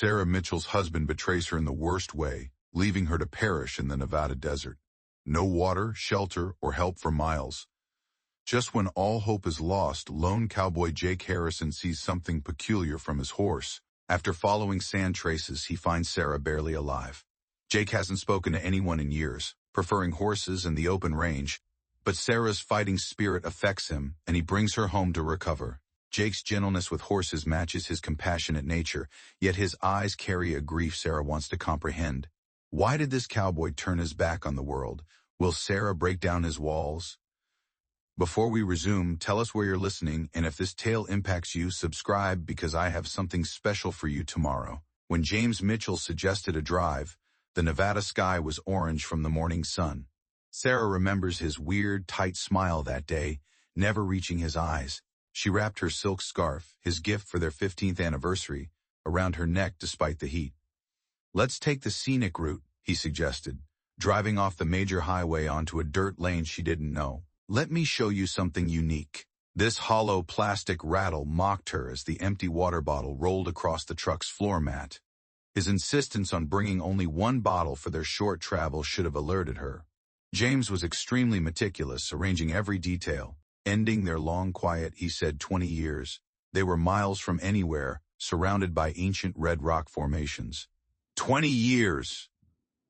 Sarah Mitchell's husband betrays her in the worst way, leaving her to perish in the Nevada desert. No water, shelter, or help for miles. Just when all hope is lost, lone cowboy Jake Harrison sees something peculiar from his horse. After following sand traces, he finds Sarah barely alive. Jake hasn't spoken to anyone in years, preferring horses and the open range, but Sarah's fighting spirit affects him, and he brings her home to recover. Jake's gentleness with horses matches his compassionate nature, yet his eyes carry a grief Sarah wants to comprehend. Why did this cowboy turn his back on the world? Will Sarah break down his walls? Before we resume, tell us where you're listening, and if this tale impacts you, subscribe because I have something special for you tomorrow. When James Mitchell suggested a drive, the Nevada sky was orange from the morning sun. Sarah remembers his weird, tight smile that day, never reaching his eyes. She wrapped her silk scarf, his gift for their 15th anniversary, around her neck despite the heat. "Let's take the scenic route," he suggested, driving off the major highway onto a dirt lane she didn't know. "Let me show you something unique." This hollow plastic rattle mocked her as the empty water bottle rolled across the truck's floor mat. His insistence on bringing only one bottle for their short travel should have alerted her. James was extremely meticulous, arranging every detail. Ending their long quiet, he said 20 years. They were miles from anywhere, surrounded by ancient red rock formations. 20 years!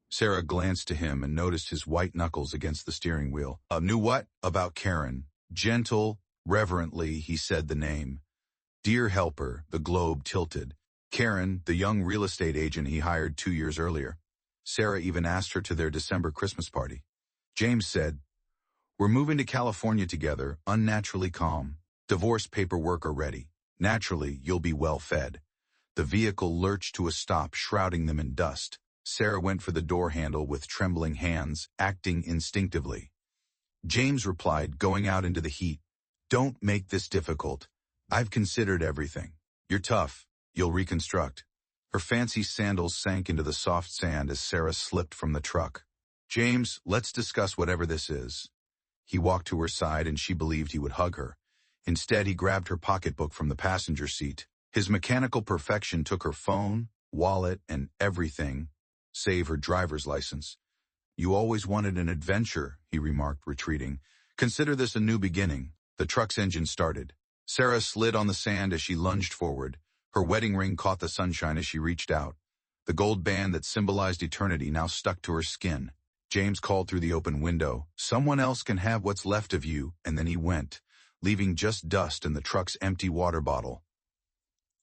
Sarah glanced to him and noticed his white knuckles against the steering wheel. Knew what? About Karen. Gentle, reverently, he said the name. Dear helper, the globe tilted. Karen, the young real estate agent he hired 2 years earlier. Sarah even asked her to their December Christmas party. James said, "We're moving to California together, unnaturally calm. Divorce paperwork are ready. Naturally, you'll be well fed." The vehicle lurched to a stop, shrouding them in dust. Sarah went for the door handle with trembling hands, acting instinctively. James replied, going out into the heat, "Don't make this difficult. I've considered everything. You're tough. You'll reconstruct." Her fancy sandals sank into the soft sand as Sarah slipped from the truck. "James, let's discuss whatever this is." He walked to her side and she believed he would hug her. Instead, he grabbed her pocketbook from the passenger seat. His mechanical perfection took her phone, wallet, and everything, save her driver's license. "You always wanted an adventure," he remarked, retreating. "Consider this a new beginning." The truck's engine started. Sarah slid on the sand as she lunged forward. Her wedding ring caught the sunshine as she reached out. The gold band that symbolized eternity now stuck to her skin. James called through the open window, "Someone else can have what's left of you," and then he went, leaving just dust and the truck's empty water bottle.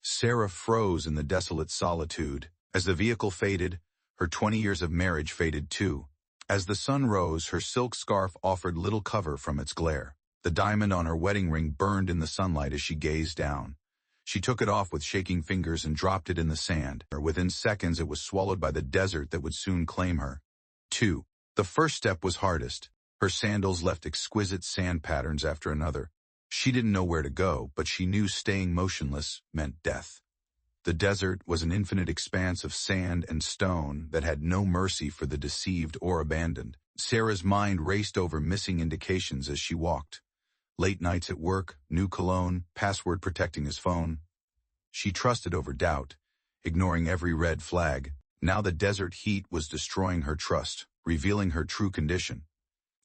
Sarah froze in the desolate solitude. As the vehicle faded, her 20 years of marriage faded too. As the sun rose, her silk scarf offered little cover from its glare. The diamond on her wedding ring burned in the sunlight as she gazed down. She took it off with shaking fingers and dropped it in the sand. Within seconds, it was swallowed by the desert that would soon claim her. 2. The first step was hardest. Her sandals left exquisite sand patterns after another. She didn't know where to go, but she knew staying motionless meant death. The desert was an infinite expanse of sand and stone that had no mercy for the deceived or abandoned. Sarah's mind raced over missing indications as she walked. Late nights at work, new cologne, password protecting his phone. She trusted over doubt, ignoring every red flag. Now the desert heat was destroying her trust, revealing her true condition.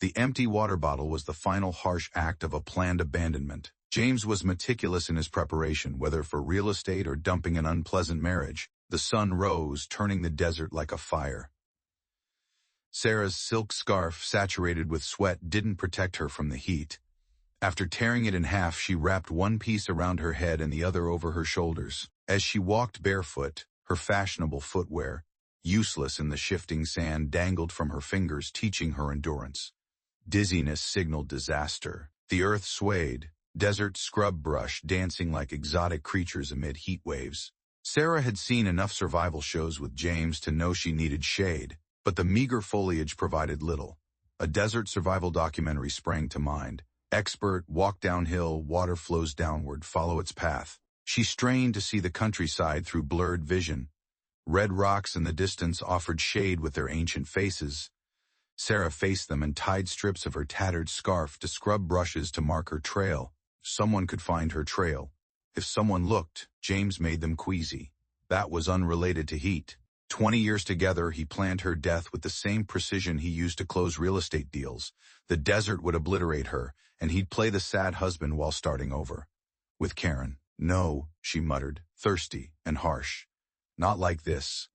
The empty water bottle was the final harsh act of a planned abandonment. James was meticulous in his preparation, whether for real estate or dumping an unpleasant marriage. The sun rose, turning the desert like a fire. Sarah's silk scarf, saturated with sweat, didn't protect her from the heat. After tearing it in half, she wrapped one piece around her head and the other over her shoulders. As she walked barefoot, her fashionable footwear, useless in the shifting sand, dangled from her fingers, teaching her endurance. Dizziness signaled disaster. The earth swayed, desert scrub brush dancing like exotic creatures amid heat waves. Sarah had seen enough survival shows with James to know she needed shade, but the meager foliage provided little. A desert survival documentary sprang to mind. Expert, walk downhill, water flows downward, follow its path. She strained to see the countryside through blurred vision. Red rocks in the distance offered shade with their ancient faces. Sarah faced them and tied strips of her tattered scarf to scrub brushes to mark her trail. Someone could find her trail. If someone looked, James made them queasy. That was unrelated to heat. 20 years together, he planned her death with the same precision he used to close real estate deals. The desert would obliterate her, and he'd play the sad husband while starting over. With Karen. No, she muttered, thirsty and harsh. Not like this.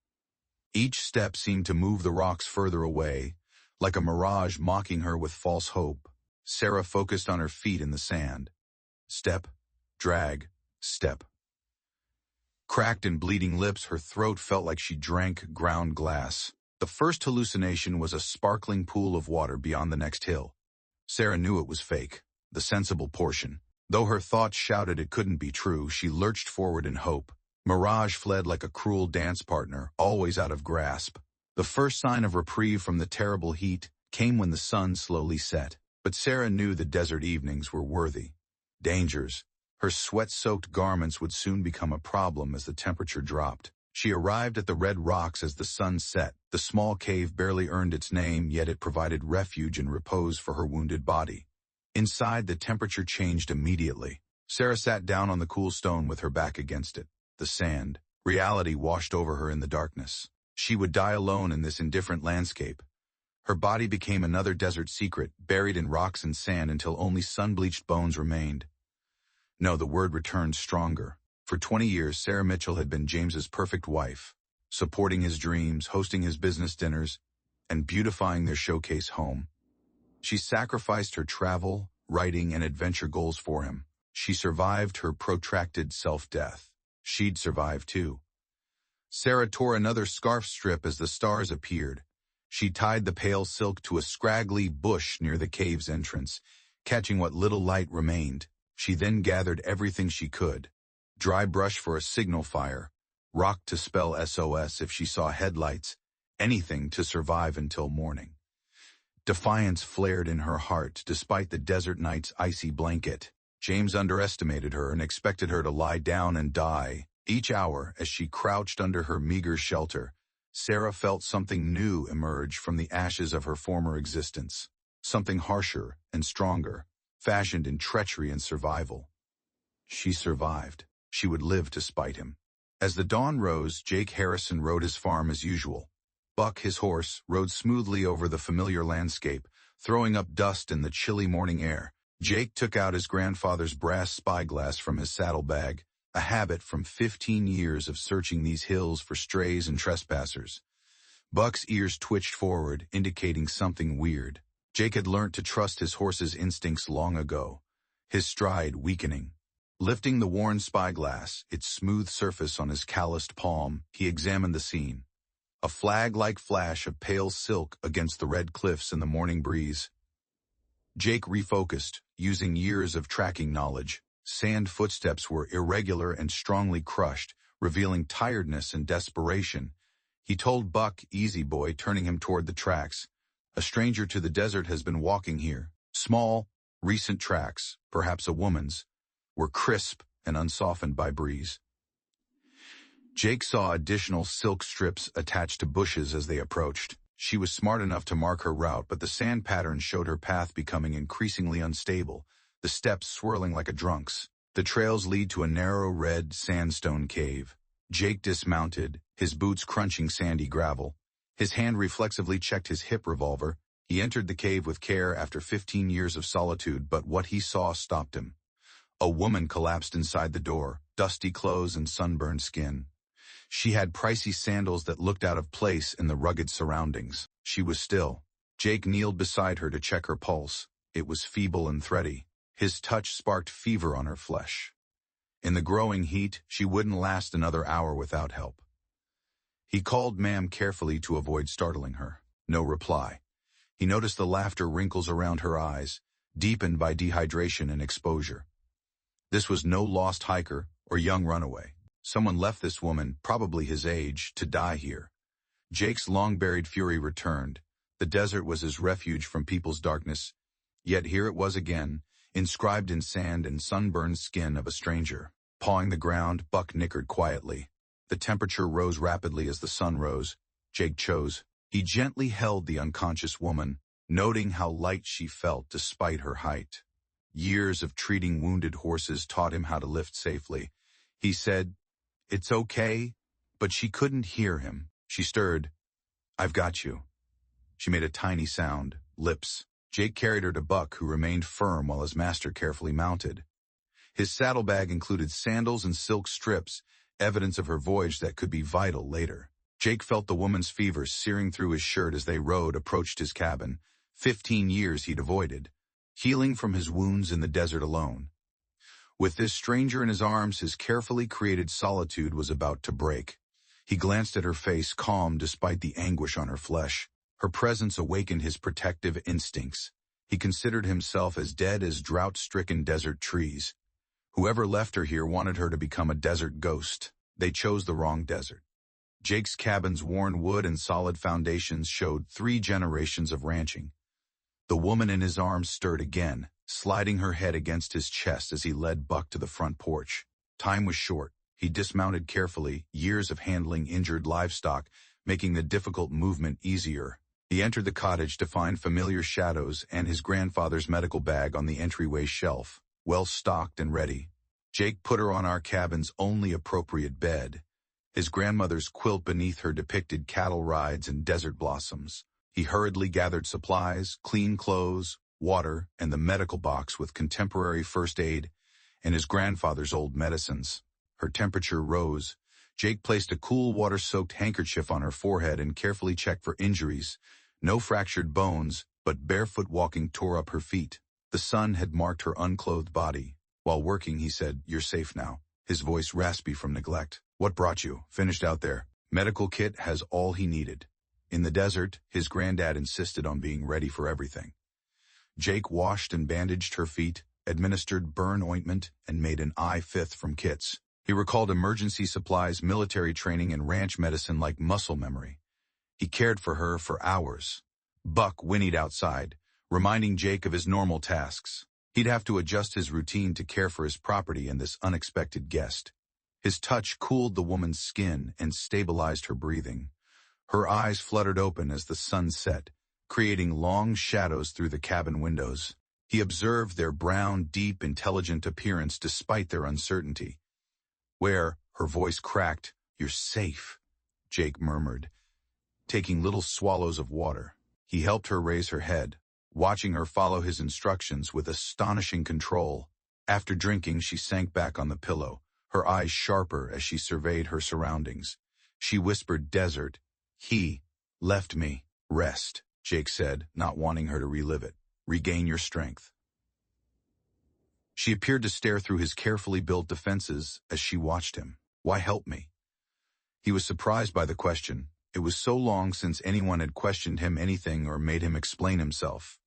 Each step seemed to move the rocks further away, like a mirage mocking her with false hope. Sarah focused on her feet in the sand. Step, drag, step. Cracked and bleeding lips, her throat felt like she drank ground glass. The first hallucination was a sparkling pool of water beyond the next hill. Sarah knew it was fake, the sensible portion. Though her thoughts shouted it couldn't be true, she lurched forward in hope. Mirage fled like a cruel dance partner, always out of grasp. The first sign of reprieve from the terrible heat came when the sun slowly set. But Sarah knew the desert evenings were worthy. Dangers. Her sweat-soaked garments would soon become a problem as the temperature dropped. She arrived at the red rocks as the sun set. The small cave barely earned its name, yet it provided refuge and repose for her wounded body. Inside, the temperature changed immediately. Sarah sat down on the cool stone with her back against it. The sand. Reality washed over her in the darkness. She would die alone in this indifferent landscape. Her body became another desert secret, buried in rocks and sand until only sun-bleached bones remained. No, the word returned stronger. For 20 years, Sarah Mitchell had been James's perfect wife, supporting his dreams, hosting his business dinners, and beautifying their showcase home. She sacrificed her travel, writing, and adventure goals for him. She survived her protracted self-death. She'd survive too. Sarah tore another scarf strip as the stars appeared. She tied the pale silk to a scraggly bush near the cave's entrance, catching what little light remained. She then gathered everything she could. Dry brush for a signal fire, rock to spell SOS if she saw headlights, anything to survive until morning. Defiance flared in her heart despite the desert night's icy blanket. James underestimated her and expected her to lie down and die. Each hour, as she crouched under her meager shelter, Sarah felt something new emerge from the ashes of her former existence. Something harsher and stronger, fashioned in treachery and survival. She survived. She would live to spite him. As the dawn rose, Jake Harrison rode his farm as usual. Buck, his horse, rode smoothly over the familiar landscape, throwing up dust in the chilly morning air. Jake took out his grandfather's brass spyglass from his saddlebag, a habit from 15 years of searching these hills for strays and trespassers. Buck's ears twitched forward, indicating something weird. Jake had learnt to trust his horse's instincts long ago, his stride weakening. Lifting the worn spyglass, its smooth surface on his calloused palm, he examined the scene. A flag-like flash of pale silk against the red cliffs in the morning breeze. Jake refocused, using years of tracking knowledge. Sand footsteps were irregular and strongly crushed, revealing tiredness and desperation. He told Buck, "Easy, boy," turning him toward the tracks. "A stranger to the desert has been walking here." Small, recent tracks, perhaps a woman's, were crisp and unsoftened by breeze. Jake saw additional silk strips attached to bushes as they approached. She was smart enough to mark her route, but the sand pattern showed her path becoming increasingly unstable, the steps swirling like a drunk's. The trails lead to a narrow red sandstone cave. Jake dismounted, his boots crunching sandy gravel. His hand reflexively checked his hip revolver. He entered the cave with care after 15 years of solitude, but what he saw stopped him. A woman collapsed inside the door, dusty clothes and sunburned skin. She had pricey sandals that looked out of place in the rugged surroundings. She was still. Jake kneeled beside her to check her pulse. It was feeble and thready. His touch sparked fever on her flesh. In the growing heat, she wouldn't last another hour without help. He called ma'am carefully to avoid startling her. No reply. He noticed the laughter wrinkles around her eyes, deepened by dehydration and exposure. This was no lost hiker or young runaway. Someone left this woman, probably his age, to die here. Jake's long-buried fury returned. The desert was his refuge from people's darkness. Yet here it was again, inscribed in sand and sunburned skin of a stranger. Pawing the ground, Buck nickered quietly. The temperature rose rapidly as the sun rose. Jake chose. He gently held the unconscious woman, noting how light she felt despite her height. Years of treating wounded horses taught him how to lift safely. He said, "It's okay. But she couldn't hear him. She stirred. "I've got you." She made a tiny sound. Lips. Jake carried her to Buck, who remained firm while his master carefully mounted. His saddlebag included sandals and silk strips, evidence of her voyage that could be vital later. Jake felt the woman's fever searing through his shirt as they rode, approached his cabin. 15 years he'd avoided, healing from his wounds in the desert alone. With this stranger in his arms, his carefully created solitude was about to break. He glanced at her face, calm despite the anguish on her flesh. Her presence awakened his protective instincts. He considered himself as dead as drought-stricken desert trees. Whoever left her here wanted her to become a desert ghost. They chose the wrong desert. Jake's cabin's worn wood and solid foundations showed 3 generations of ranching. The woman in his arms stirred again, sliding her head against his chest as he led Buck to the front porch. Time was short. He dismounted carefully, years of handling injured livestock, making the difficult movement easier. He entered the cottage to find familiar shadows and his grandfather's medical bag on the entryway shelf, well stocked and ready. Jake put her on our cabin's only appropriate bed. His grandmother's quilt beneath her depicted cattle rides and desert blossoms. He hurriedly gathered supplies, clean clothes, water, and the medical box with contemporary first aid and his grandfather's old medicines. Her temperature rose. Jake placed a cool water-soaked handkerchief on her forehead and carefully checked for injuries. No fractured bones, but barefoot walking tore up her feet. The sun had marked her unclothed body. While working, he said, "You're safe now," his voice raspy from neglect. "What brought you? Finished out there." Medical kit has all he needed. In the desert, his granddad insisted on being ready for everything. Jake washed and bandaged her feet, administered burn ointment, and made an eye-fifth from kits. He recalled emergency supplies, military training, and ranch medicine like muscle memory. He cared for her for hours. Buck whinnied outside, reminding Jake of his normal tasks. He'd have to adjust his routine to care for his property and this unexpected guest. His touch cooled the woman's skin and stabilized her breathing. Her eyes fluttered open as the sun set, creating long shadows through the cabin windows. He observed their brown, deep, intelligent appearance despite their uncertainty. "Where?" Her voice cracked. "You're safe," Jake murmured, taking little swallows of water. He helped her raise her head, watching her follow his instructions with astonishing control. After drinking, she sank back on the pillow, her eyes sharper as she surveyed her surroundings. She whispered, "Desert. He left me." "Rest," Jake said, not wanting her to relive it. "Regain your strength." She appeared to stare through his carefully built defenses as she watched him. "Why help me?" He was surprised by the question. It was so long since anyone had questioned him anything or made him explain himself.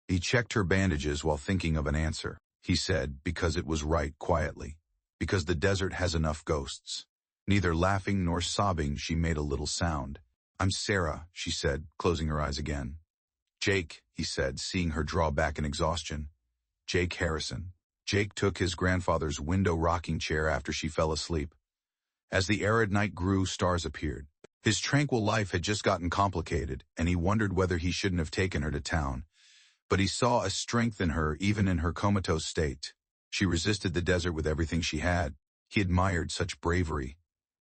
He checked her bandages while thinking of an answer. He said, "Because it was right," quietly. "Because the desert has enough ghosts." Neither laughing nor sobbing, she made a little sound. "I'm Sarah," she said, closing her eyes again. "Jake," he said, seeing her draw back in exhaustion. "Jake Harrison." Jake took his grandfather's window rocking chair after she fell asleep. As the arid night grew, stars appeared. His tranquil life had just gotten complicated, and he wondered whether he shouldn't have taken her to town. But he saw a strength in her even in her comatose state. She resisted the desert with everything she had. He admired such bravery.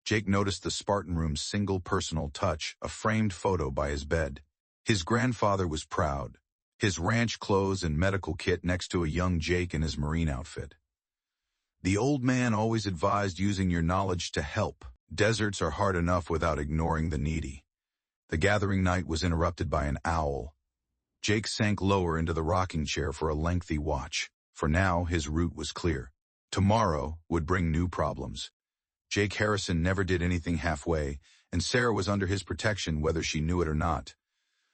Jake noticed the Spartan room's single personal touch, a framed photo by his bed. His grandfather was proud. His ranch clothes and medical kit next to a young Jake in his Marine outfit. "The old man always advised using your knowledge to help. Deserts are hard enough without ignoring the needy." The gathering night was interrupted by an owl. Jake sank lower into the rocking chair for a lengthy watch. For now, his route was clear. Tomorrow would bring new problems. Jake Harrison never did anything halfway, and Sarah was under his protection whether she knew it or not.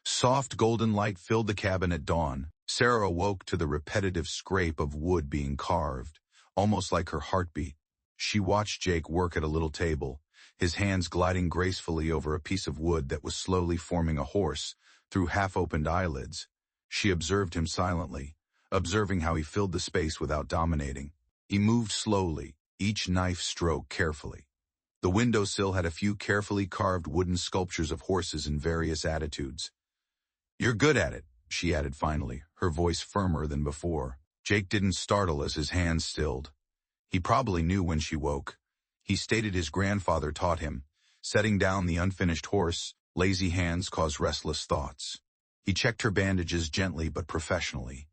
Soft golden light filled the cabin at dawn. Sarah awoke to the repetitive scrape of wood being carved, almost like her heartbeat. She watched Jake work at a little table, his hands gliding gracefully over a piece of wood that was slowly forming a horse through half-opened eyelids. She observed him silently, observing how he filled the space without dominating. He moved slowly, each knife stroke carefully. The windowsill had a few carefully carved wooden sculptures of horses in various attitudes. "You're good at it," she added finally, her voice firmer than before. Jake didn't startle as his hands stilled. He probably knew when she woke. He stated his grandfather taught him, Setting down the unfinished horse, lazy hands caused restless thoughts. He checked her bandages gently but professionally.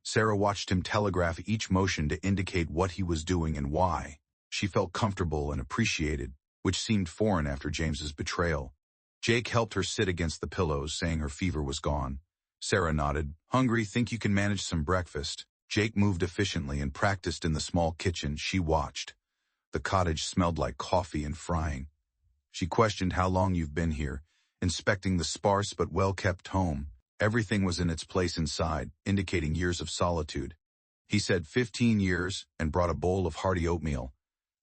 Sarah watched him telegraph each motion to indicate what he was doing and why. She felt comfortable and appreciated, which seemed foreign after James's betrayal. Jake helped her sit against the pillows, saying her fever was gone. Sarah nodded. Hungry, think you can manage some breakfast? Jake moved efficiently and practiced in the small kitchen. She watched. The cottage smelled like coffee and frying. She questioned how long you've been here, inspecting the sparse but well-kept home. Everything was in its place inside, indicating years of solitude. He said 15 years and brought a bowl of hearty oatmeal.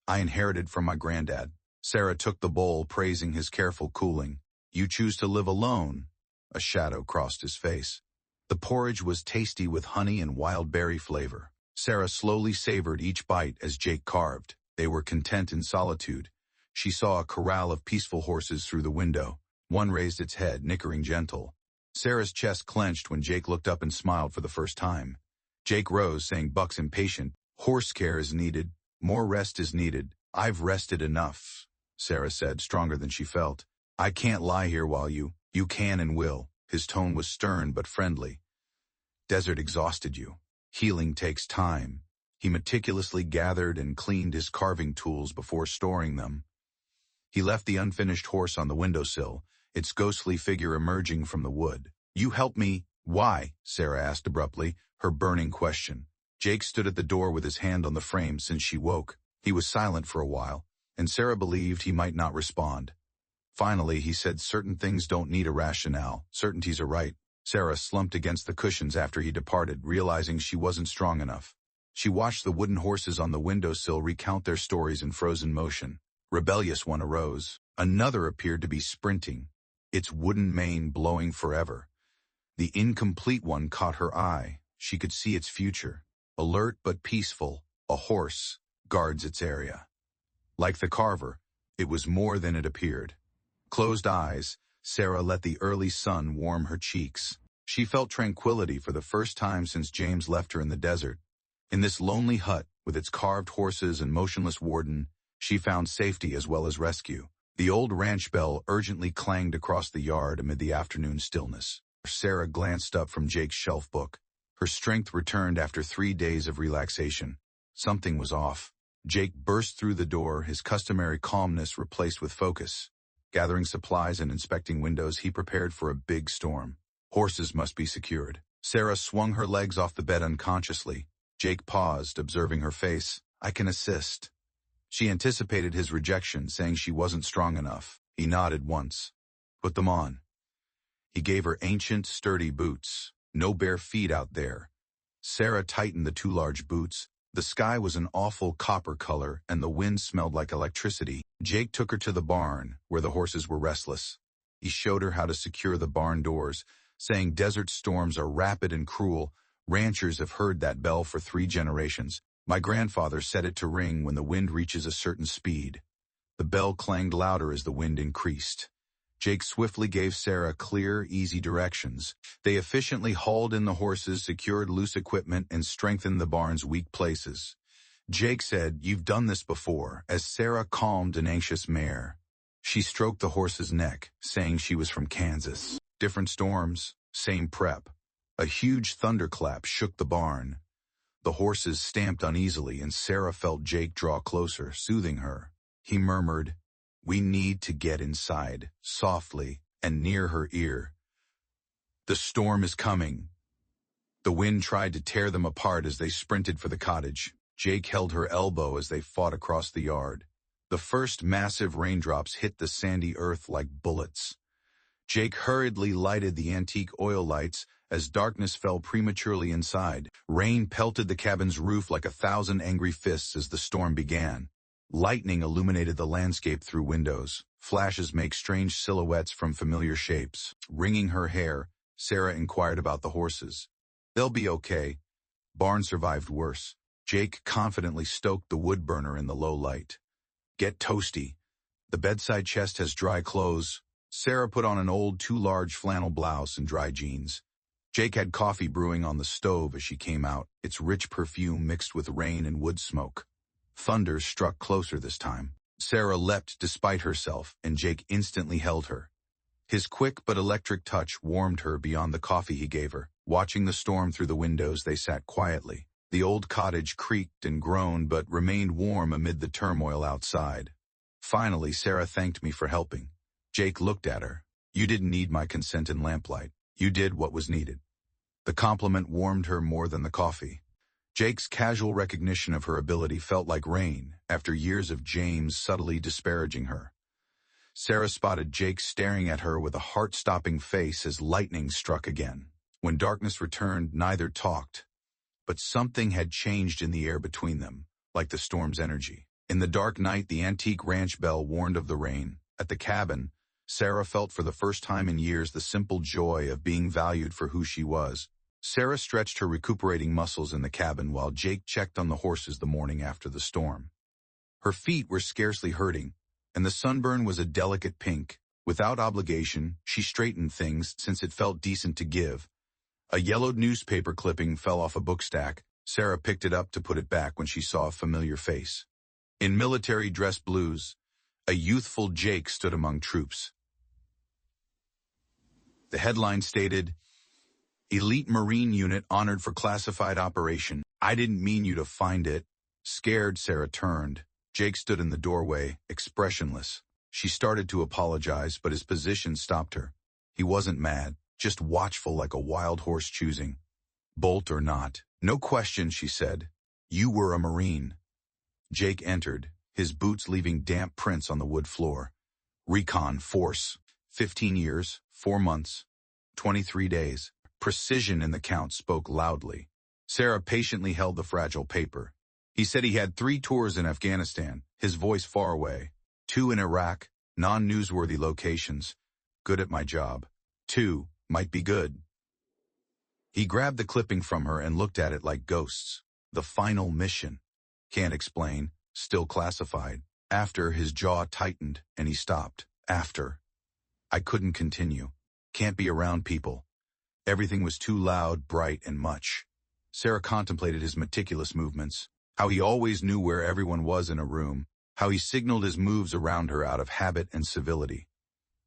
I inherited from my granddad. Sarah took the bowl, praising his careful cooling. You choose to live alone. A shadow crossed his face. The porridge was tasty with honey and wild berry flavor. Sarah slowly savored each bite as Jake carved. They were content in solitude. She saw a corral of peaceful horses through the window. One raised its head, nickering gentle. Sarah's chest clenched when Jake looked up and smiled for the first time. Jake rose, saying, Buck's impatient. Horse care is needed. More rest is needed. I've rested enough, Sarah said, stronger than she felt. I can't lie here while you can and will. His tone was stern but friendly. Desert exhausted you. Healing takes time. He meticulously gathered and cleaned his carving tools before storing them. He left the unfinished horse on the windowsill, its ghostly figure emerging from the wood. You help me. Why? Sarah asked abruptly, her burning question. Jake stood at the door with his hand on the frame since she woke. He was silent for a while, and Sarah believed he might not respond. Finally, he said, certain things don't need a rationale. Certainties are right. Sarah slumped against the cushions after he departed, realizing she wasn't strong enough. She watched the wooden horses on the windowsill recount their stories in frozen motion. Rebellious one arose. Another appeared to be sprinting, its wooden mane blowing forever. The incomplete one caught her eye. She could see its future. Alert but peaceful, a horse guards its area. Like the carver, it was more than it appeared. Closed eyes, Sarah let the early sun warm her cheeks. She felt tranquility for the first time since James left her in the desert. In this lonely hut, with its carved horses and motionless warden, she found safety as well as rescue. The old ranch bell urgently clanged across the yard amid the afternoon stillness. Sarah glanced up from Jake's shelf book. Her strength returned after 3 days of relaxation. Something was off. Jake burst through the door, his customary calmness replaced with focus. Gathering supplies and inspecting windows, he prepared for a big storm. Horses must be secured. Sarah swung her legs off the bed unconsciously. Jake paused, observing her face. I can assist. She anticipated his rejection, saying she wasn't strong enough. He nodded once. Put them on. He gave her ancient, sturdy boots. No bare feet out there. Sarah tightened the 2 large boots. The sky was an awful copper color, and the wind smelled like electricity. Jake took her to the barn, where the horses were restless. He showed her how to secure the barn doors, saying desert storms are rapid and cruel. Ranchers have heard that bell for 3 generations. My grandfather set it to ring when the wind reaches a certain speed. The bell clanged louder as the wind increased. Jake swiftly gave Sarah clear, easy directions. They efficiently hauled in the horses, secured loose equipment, and strengthened the barn's weak places. Jake said, You've done this before, as Sarah calmed an anxious mare. She stroked the horse's neck, saying she was from Kansas. Different storms, same prep. A huge thunderclap shook the barn. The horses stamped uneasily, and Sarah felt Jake draw closer, soothing her. He murmured, We need to get inside, softly, and near her ear. The storm is coming. The wind tried to tear them apart as they sprinted for the cottage. Jake held her elbow as they fought across the yard. The first massive raindrops hit the sandy earth like bullets. Jake hurriedly lighted the antique oil lights as darkness fell prematurely inside. Rain pelted the cabin's roof like 1,000 angry fists as the storm began. Lightning illuminated the landscape through windows. Flashes make strange silhouettes from familiar shapes. Wringing her hair, Sarah inquired about the horses. They'll be okay. Barn survived worse. Jake confidently stoked the wood burner in the low light. Get toasty. The bedside chest has dry clothes. Sarah put on an old 2 large flannel blouse and dry jeans. Jake had coffee brewing on the stove as she came out, its rich perfume mixed with rain and wood smoke. Thunder struck closer this time. Sarah leapt despite herself, and Jake instantly held her. His quick but electric touch warmed her beyond the coffee he gave her. Watching the storm through the windows, they sat quietly. The old cottage creaked and groaned but remained warm amid the turmoil outside. Finally, Sarah thanked me for helping. Jake looked at her. You didn't need my consent in lamplight. You did what was needed. The compliment warmed her more than the coffee. Jake's casual recognition of her ability felt like rain after years of James subtly disparaging her. Sarah spotted Jake staring at her with a heart-stopping face as lightning struck again. When darkness returned, neither talked. But something had changed in the air between them, like the storm's energy. In the dark night, the antique ranch bell warned of the rain. At the cabin, Sarah felt for the first time in years the simple joy of being valued for who she was. Sarah stretched her recuperating muscles in the cabin while Jake checked on the horses the morning after the storm. Her feet were scarcely hurting, and the sunburn was a delicate pink. Without obligation, she straightened things since it felt decent to give. A yellowed newspaper clipping fell off a bookstack. Sarah picked it up to put it back when she saw a familiar face. In military dress blues, a youthful Jake stood among troops. The headline stated, "Elite Marine Unit honored for classified operation. I didn't mean you to find it." Scared, Sarah turned. Jake stood in the doorway, expressionless. She started to apologize, but his position stopped her. He wasn't mad, just watchful like a wild horse choosing. "Bolt or not. No question," she said. "You were a Marine." Jake entered, his boots leaving damp prints on the wood floor. "Recon Force. 15 years, 4 months, 23 days. Precision in the count spoke loudly. Sarah patiently held the fragile paper. He said he had 3 tours in Afghanistan, his voice far away. 2 in Iraq, non-newsworthy locations. Good at my job. 2 might be good. He grabbed the clipping from her and looked at it like ghosts. The final mission. Can't explain, still classified. After, his jaw tightened, and he stopped. After. I couldn't continue. Can't be around people. Everything was too loud, bright, and much. Sarah contemplated his meticulous movements. How he always knew where everyone was in a room, how he signaled his moves around her out of habit and civility.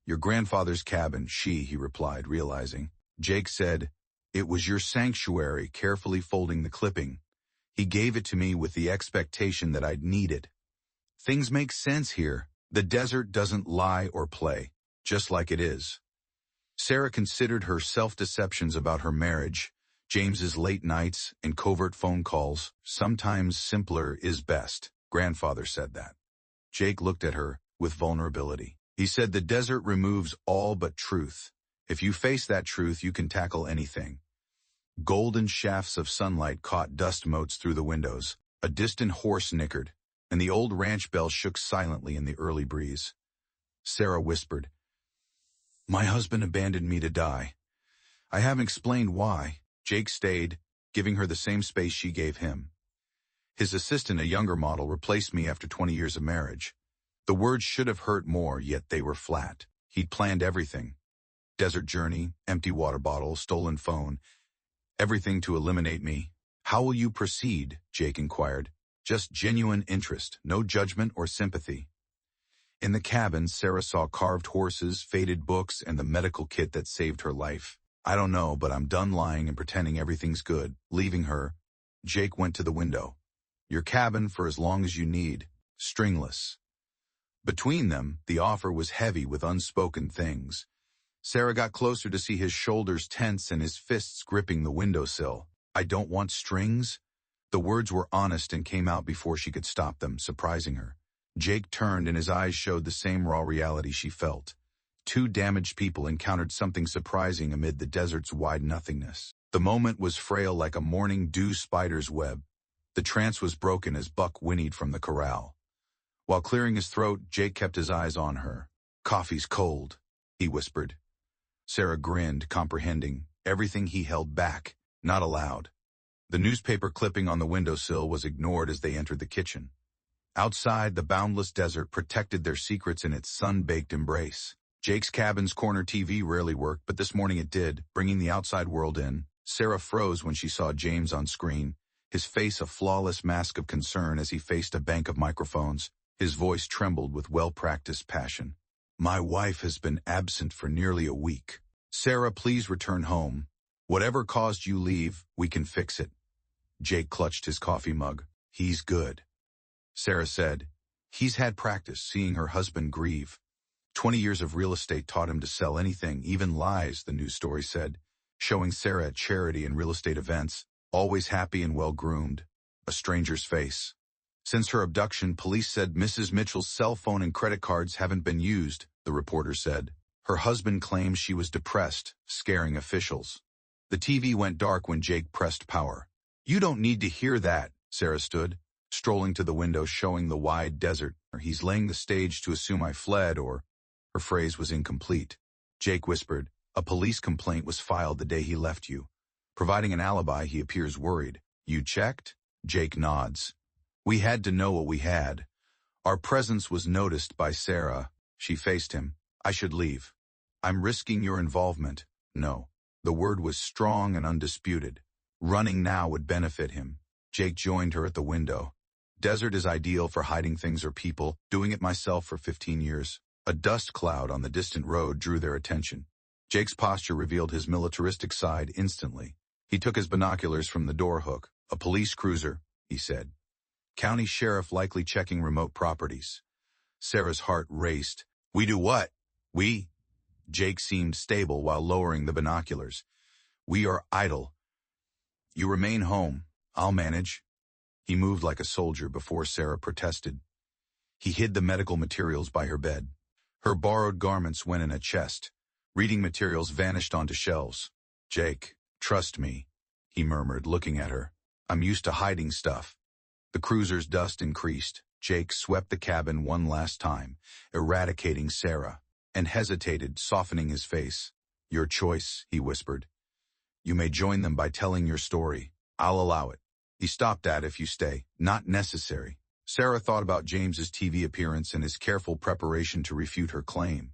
"Your grandfather's cabin," he replied, realizing. Jake said, "It was your sanctuary," carefully folding the clipping. "He gave it to me with the expectation that I'd need it. Things make sense here. The desert doesn't lie or play, just like it is." Sarah considered her self-deceptions about her marriage, James's late nights and covert phone calls. Sometimes simpler is best. Grandfather said that. Jake looked at her with vulnerability. He said the desert removes all but truth. If you face that truth, you can tackle anything. Golden shafts of sunlight caught dust motes through the windows. A distant horse nickered, and the old ranch bell shook silently in the early breeze. Sarah whispered, "My husband abandoned me to die. I haven't explained why." Jake stayed, giving her the same space she gave him. His assistant, a younger model, replaced me after 20 years of marriage. The words should have hurt more, yet they were flat. He'd planned everything. Desert journey, empty water bottle, stolen phone. Everything to eliminate me. "How will you proceed?" Jake inquired. Just genuine interest, no judgment or sympathy. In the cabin, Sarah saw carved horses, faded books, and the medical kit that saved her life. "I don't know, but I'm done lying and pretending everything's good." Leaving her, Jake went to the window. "Your cabin for as long as you need. Stringless." Between them, the offer was heavy with unspoken things. Sarah got closer to see his shoulders tense and his fists gripping the windowsill. "I don't want strings." The words were honest and came out before she could stop them, surprising her. Jake turned and his eyes showed the same raw reality she felt. 2 damaged people encountered something surprising amid the desert's wide nothingness. The moment was frail like a morning dew spider's web. The trance was broken as Buck whinnied from the corral. While clearing his throat, Jake kept his eyes on her. "Coffee's cold," he whispered. Sarah grinned, comprehending everything he held back, not allowed. The newspaper clipping on the windowsill was ignored as they entered the kitchen. Outside, the boundless desert protected their secrets in its sun-baked embrace. Jake's cabin's corner TV rarely worked, but this morning it did, bringing the outside world in. Sarah froze when she saw James on screen, his face a flawless mask of concern as he faced a bank of microphones. His voice trembled with well-practiced passion. My wife has been absent for nearly a week. Sarah, please return home. Whatever caused you leave, we can fix it. Jake clutched his coffee mug. He's good. Sarah said. He's had practice seeing her husband grieve. 20 years of real estate taught him to sell anything, even lies, the news story said, showing Sarah at charity and real estate events, always happy and well-groomed. A stranger's face. Since her abduction, police said Mrs. Mitchell's cell phone and credit cards haven't been used, the reporter said. Her husband claims she was depressed, scaring officials. The TV went dark when Jake pressed power. You don't need to hear that, Sarah stood, strolling to the window showing the wide desert. He's laying the stage to assume I fled, or... Her phrase was incomplete. Jake whispered, a police complaint was filed the day he left you. Providing an alibi, he appears worried. You checked? Jake nods. We had to know what we had. Our presence was noticed by Sarah. She faced him. I should leave. I'm risking your involvement. No. The word was strong and undisputed. Running now would benefit him. Jake joined her at the window. Desert is ideal for hiding things or people, doing it myself for 15 years. A dust cloud on the distant road drew their attention. Jake's posture revealed his militaristic side instantly. He took his binoculars from the door hook. A police cruiser, he said. County sheriff likely checking remote properties. Sarah's heart raced. We do what? We? Jake seemed stable while lowering the binoculars. We are idle. You remain home. I'll manage. He moved like a soldier before Sarah protested. He hid the medical materials by her bed. Her borrowed garments went in a chest. Reading materials vanished onto shelves. Jake, trust me, he murmured, looking at her. I'm used to hiding stuff. The cruiser's dust increased. Jake swept the cabin one last time, eradicating Sarah, and hesitated, softening his face. Your choice, he whispered. You may join them by telling your story. I'll allow it. He stopped at if you stay. Not necessary. Sarah thought about James's TV appearance and his careful preparation to refute her claim.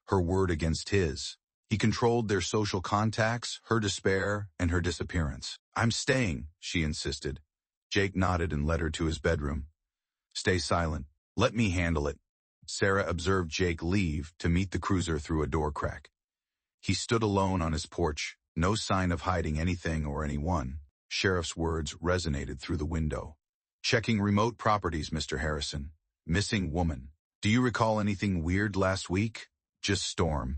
Her word against his. He controlled their social contacts, her despair, and her disappearance. I'm staying, she insisted. Jake nodded and led her to his bedroom. Stay silent. Let me handle it. Sarah observed Jake leave to meet the cruiser through a door crack. He stood alone on his porch, no sign of hiding anything or anyone. Sheriff's words resonated through the window. Checking remote properties, Mr. Harrison. Missing woman. Do you recall anything weird last week? Just storm.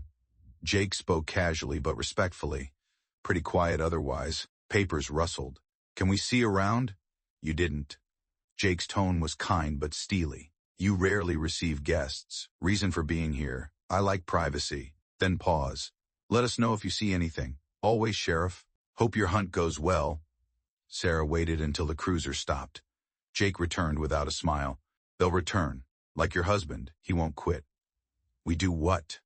Jake spoke casually but respectfully. Pretty quiet otherwise. Papers rustled. Can we see around? You didn't. Jake's tone was kind but steely. You rarely receive guests. Reason for being here. I like privacy. Then pause. Let us know if you see anything. Always, Sheriff. Hope your hunt goes well. Sarah waited until the cruiser stopped. Jake returned without a smile. They'll return. Like your husband, he won't quit. We do what?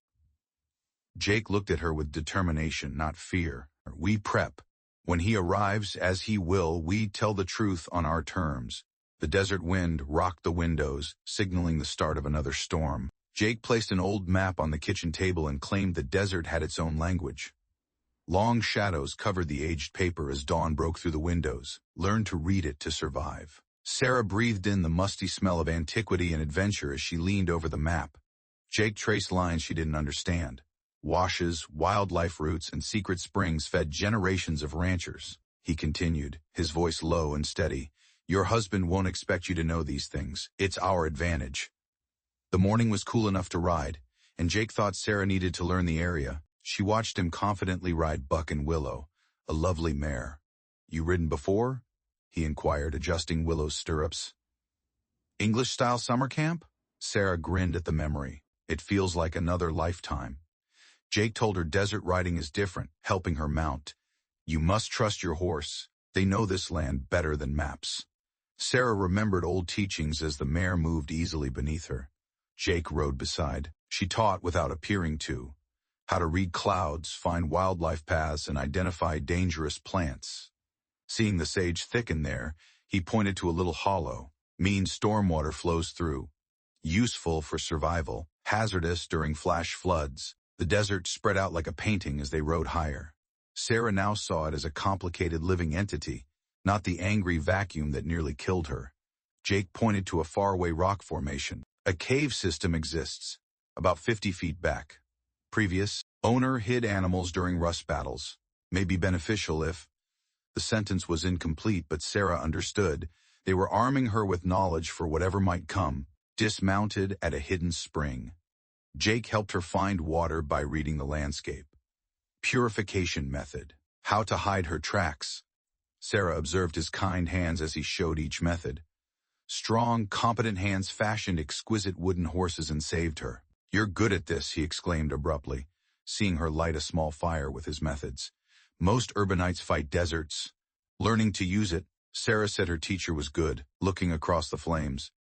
Jake looked at her with determination, not fear. We prep. When he arrives, as he will, we tell the truth on our terms. The desert wind rocked the windows, signaling the start of another storm. Jake placed an old map on the kitchen table and claimed the desert had its own language. Long shadows covered the aged paper as dawn broke through the windows. Learn to read it to survive. Sarah breathed in the musty smell of antiquity and adventure as she leaned over the map. Jake traced lines she didn't understand. Washes, wildlife routes, and secret springs fed generations of ranchers. He continued, his voice low and steady. Your husband won't expect you to know these things. It's our advantage. The morning was cool enough to ride, and Jake thought Sarah needed to learn the area. She watched him confidently ride Buck and Willow, a lovely mare. You ridden before? He inquired, adjusting Willow's stirrups. English-style summer camp? Sarah grinned at the memory. It feels like another lifetime. Jake told her desert riding is different, helping her mount. You must trust your horse. They know this land better than maps. Sarah remembered old teachings as the mare moved easily beneath her. Jake rode beside. She taught without appearing to. How to read clouds, find wildlife paths, and identify dangerous plants. Seeing the sage thicken there, he pointed to a little hollow. Means stormwater flows through. Useful for survival, hazardous during flash floods. The desert spread out like a painting as they rode higher. Sarah now saw it as a complicated living entity, not the angry vacuum that nearly killed her. Jake pointed to a faraway rock formation. A cave system exists, about 50 feet back. Previous owner hid animals during rust battles. May be beneficial if... The sentence was incomplete, but Sarah understood. They were arming her with knowledge for whatever might come, dismounted at a hidden spring. Jake helped her find water by reading the landscape. Purification method. How to hide her tracks. Sarah observed his kind hands as he showed each method. Strong, competent hands fashioned exquisite wooden horses and saved her. "You're good at this," he exclaimed abruptly, seeing her light a small fire with his methods. "Most urbanites fight deserts. Learning to use it," Sarah said her teacher was good, looking across the flames.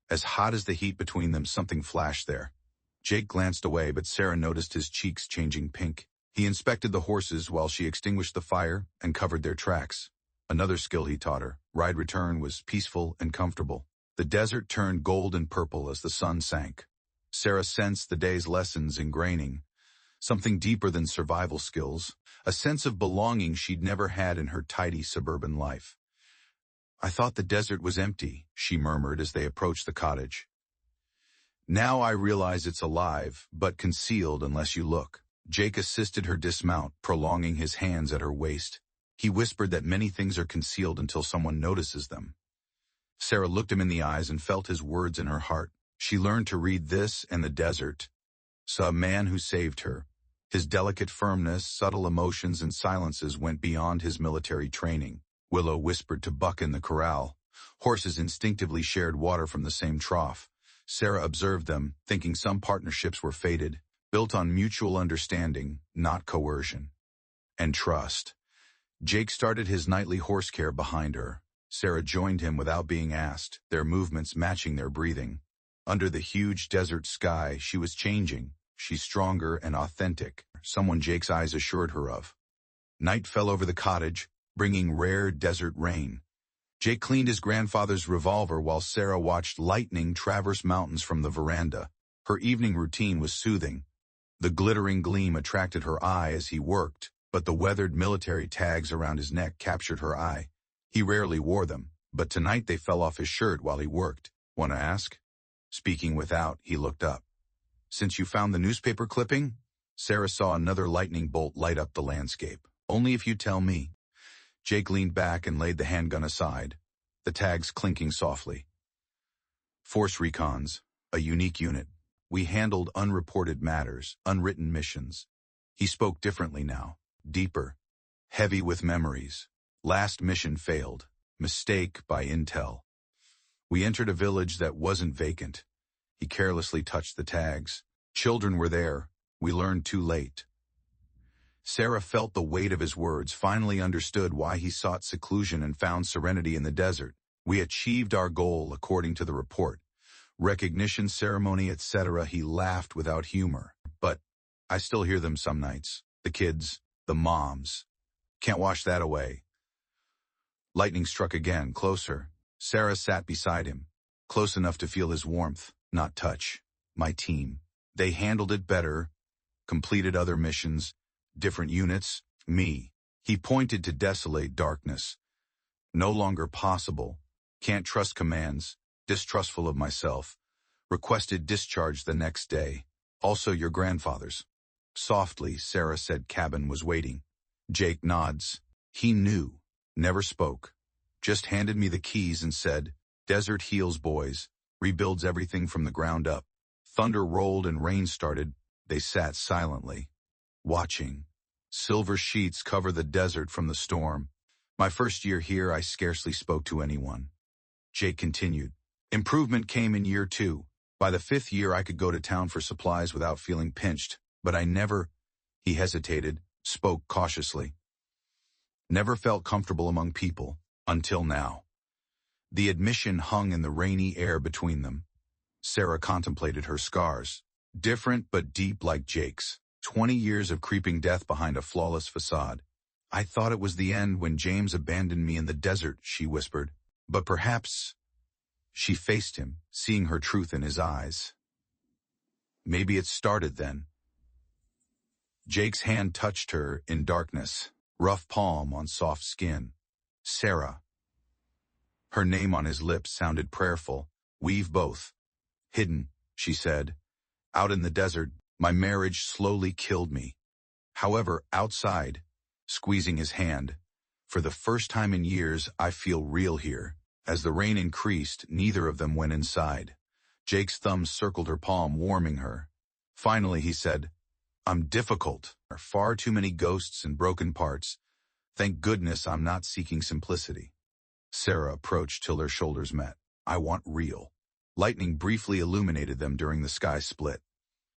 As hot as the heat between them, something flashed there. Jake glanced away, but Sarah noticed his cheeks changing pink. He inspected the horses while she extinguished the fire and covered their tracks. Another skill he taught her. Ride return was peaceful and comfortable. The desert turned gold and purple as the sun sank. Sarah sensed the day's lessons ingraining. Something deeper than survival skills. A sense of belonging she'd never had in her tidy suburban life. "I thought the desert was empty," she murmured as they approached the cottage. "Now I realize it's alive, but concealed unless you look." Jake assisted her dismount, prolonging his hands at her waist. He whispered that many things are concealed until someone notices them. Sarah looked him in the eyes and felt his words in her heart. She learned to read this and the desert. Saw a man who saved her. His delicate firmness, subtle emotions, and silences went beyond his military training. Willow whispered to Buck in the corral. Horses instinctively shared water from the same trough. Sarah observed them, thinking some partnerships were fated, built on mutual understanding, not coercion. And trust. Jake started his nightly horse care behind her. Sarah joined him without being asked, their movements matching their breathing. Under the huge desert sky, she was changing. She's stronger and authentic, someone Jake's eyes assured her of. Night fell over the cottage, bringing rare desert rain. Jake cleaned his grandfather's revolver while Sarah watched lightning traverse mountains from the veranda. Her evening routine was soothing. The glittering gleam attracted her eye as he worked, but the weathered military tags around his neck captured her eye. He rarely wore them, but tonight they fell off his shirt while he worked. "Want to ask?" Speaking without, he looked up. "Since you found the newspaper clipping?" Sarah saw another lightning bolt light up the landscape. "Only if you tell me." Jake leaned back and laid the handgun aside, the tags clinking softly. "Force recons, a unique unit. We handled unreported matters, unwritten missions." He spoke differently now, deeper, heavy with memories. "Last mission failed. Mistake by intel. We entered a village that wasn't vacant." He carelessly touched the tags. "Children were there. We learned too late." Sarah felt the weight of his words, finally understood why he sought seclusion and found serenity in the desert. "We achieved our goal according to the report. Recognition ceremony, etc." He laughed without humor. "But I still hear them some nights. The kids, the moms. Can't wash that away." Lightning struck again, closer. Sarah sat beside him, close enough to feel his warmth, not touch. "My team. They handled it better, completed other missions, different units. Me." He pointed to desolate darkness. "No longer possible. Can't trust commands. Distrustful of myself. Requested discharge the next day. Also your grandfather's." Softly, Sarah said cabin was waiting. Jake nods. He knew. Never spoke. Just handed me the keys and said, "Desert heals, boys. Rebuilds everything from the ground up." Thunder rolled and rain started. They sat silently, watching. Silver sheets cover the desert from the storm. "My first year here, I scarcely spoke to anyone." Jake continued. "Improvement came in year 2. By the 5th year, I could go to town for supplies without feeling pinched, but I never..." He hesitated, spoke cautiously. "Never felt comfortable among people, until now." The admission hung in the rainy air between them. Sarah contemplated her scars, different but deep like Jake's. 20 years of creeping death behind a flawless facade. "I thought it was the end when James abandoned me in the desert," she whispered. "But perhaps..." She faced him, seeing her truth in his eyes. "Maybe it started then." Jake's hand touched her in darkness, rough palm on soft skin. "Sarah." Her name on his lips sounded prayerful. "We've both hidden," she said. "Out in the desert, my marriage slowly killed me. However, outside," squeezing his hand, "for the first time in years, I feel real here." As the rain increased, neither of them went inside. Jake's thumb circled her palm, warming her. Finally, he said, "I'm difficult. There are far too many ghosts and broken parts. Thank goodness I'm not seeking simplicity." Sarah approached till their shoulders met. "I want real." Lightning briefly illuminated them during the sky split.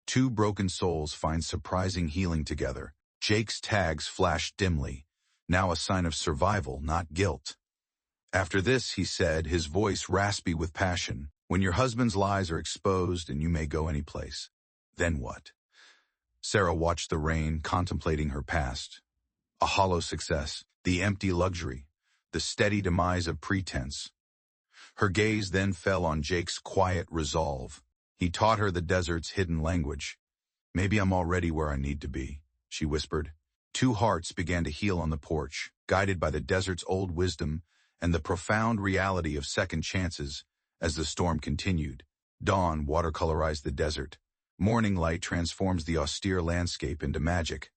Two broken souls find surprising healing together. Jake's tags flashed dimly, now a sign of survival, not guilt. "After this," he said, his voice raspy with passion, "when your husband's lies are exposed and you may go any place, then what?" Sarah watched the rain, contemplating her past. A hollow success, the empty luxury, the steady demise of pretense. Her gaze then fell on Jake's quiet resolve. He taught her the desert's hidden language. "Maybe I'm already where I need to be," she whispered. Two hearts began to heal on the porch, guided by the desert's old wisdom and the profound reality of second chances. As the storm continued, dawn watercolorized the desert. Morning light transforms the austere landscape into magic.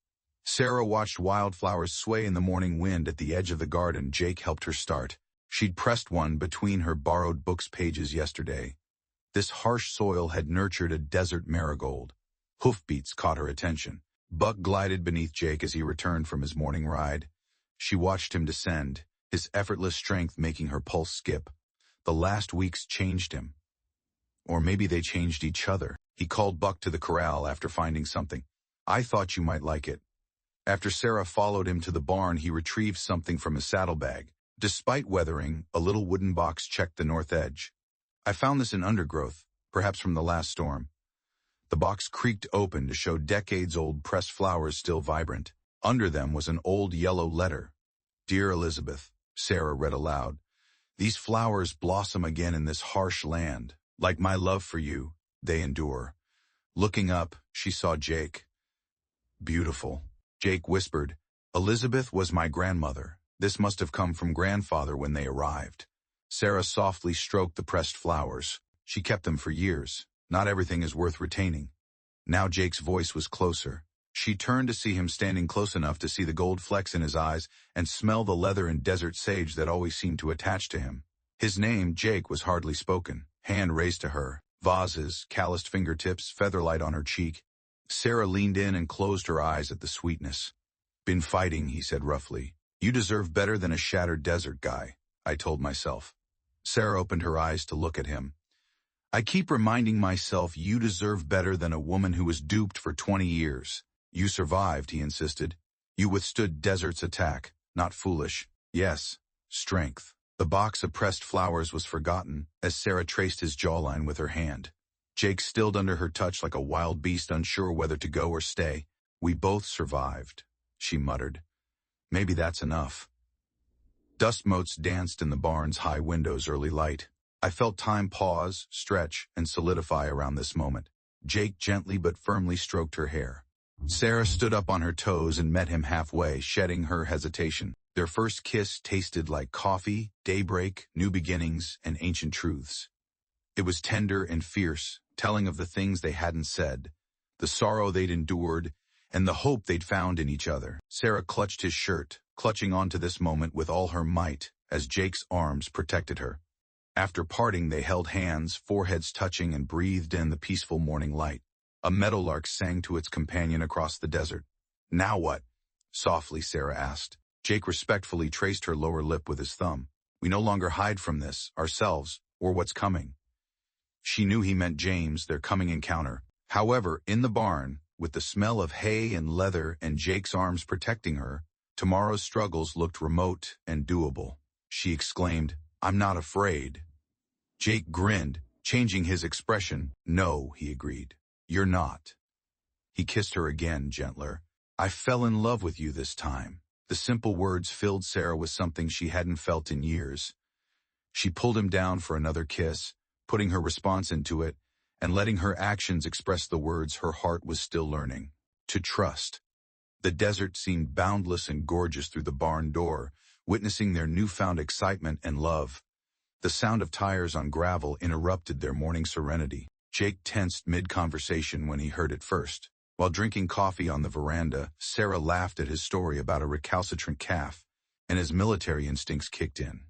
Sarah watched wildflowers sway in the morning wind at the edge of the garden Jake helped her start. She'd pressed one between her borrowed book's pages yesterday. This harsh soil had nurtured a desert marigold. Hoofbeats caught her attention. Buck glided beneath Jake as he returned from his morning ride. She watched him descend, his effortless strength making her pulse skip. The last weeks changed him. Or maybe they changed each other. He called Buck to the corral after finding something. "I thought you might like it." After Sarah followed him to the barn, he retrieved something from his saddlebag. Despite weathering, a little wooden box checked the north edge. "I found this in undergrowth, perhaps from the last storm." The box creaked open to show decades-old pressed flowers still vibrant. Under them was an old yellow letter. "Dear Elizabeth," Sarah read aloud, "these flowers blossom again in this harsh land. Like my love for you, they endure." Looking up, she saw Jake. "Beautiful." Jake whispered, "Elizabeth was my grandmother. This must have come from grandfather when they arrived." Sarah softly stroked the pressed flowers. She kept them for years. Not everything is worth retaining. Now Jake's voice was closer. She turned to see him standing close enough to see the gold flecks in his eyes and smell the leather and desert sage that always seemed to attach to him. His name, Jake, was hardly spoken. Hand raised to her. Vases, calloused fingertips, featherlight on her cheek. Sarah leaned in and closed her eyes at the sweetness. "Been fighting," he said roughly. "You deserve better than a shattered desert guy," I told myself. Sarah opened her eyes to look at him. "I keep reminding myself you deserve better than a woman who was duped for 20 years. You survived," he insisted. "You withstood desert's attack, not foolish. Yes, strength." The box of pressed flowers was forgotten as Sarah traced his jawline with her hand. Jake stilled under her touch like a wild beast unsure whether to go or stay. "We both survived," she muttered. "Maybe that's enough." Dust motes danced in the barn's high windows early light. I felt time pause, stretch, and solidify around this moment. Jake gently but firmly stroked her hair. Sarah stood up on her toes and met him halfway, shedding her hesitation. Their first kiss tasted like coffee, daybreak, new beginnings, and ancient truths. It was tender and fierce, telling of the things they hadn't said, the sorrow they'd endured, and the hope they'd found in each other. Sarah clutched his shirt, clutching onto this moment with all her might, as Jake's arms protected her. After parting, they held hands, foreheads touching, and breathed in the peaceful morning light. A meadowlark sang to its companion across the desert. "Now what?" softly Sarah asked. Jake respectfully traced her lower lip with his thumb. "We no longer hide from this, ourselves, or what's coming." She knew he meant James, their coming encounter. However, in the barn, with the smell of hay and leather and Jake's arms protecting her, tomorrow's struggles looked remote and doable. She exclaimed, "I'm not afraid." Jake grinned, changing his expression. "No," he agreed. "You're not." He kissed her again, gentler. "I fell in love with you this time." The simple words filled Sarah with something she hadn't felt in years. She pulled him down for another kiss, putting her response into it, and letting her actions express the words her heart was still learning. To trust. The desert seemed boundless and gorgeous through the barn door, witnessing their newfound excitement and love. The sound of tires on gravel interrupted their morning serenity. Jake tensed mid-conversation when he heard it first. While drinking coffee on the veranda, Sarah laughed at his story about a recalcitrant calf, and his military instincts kicked in.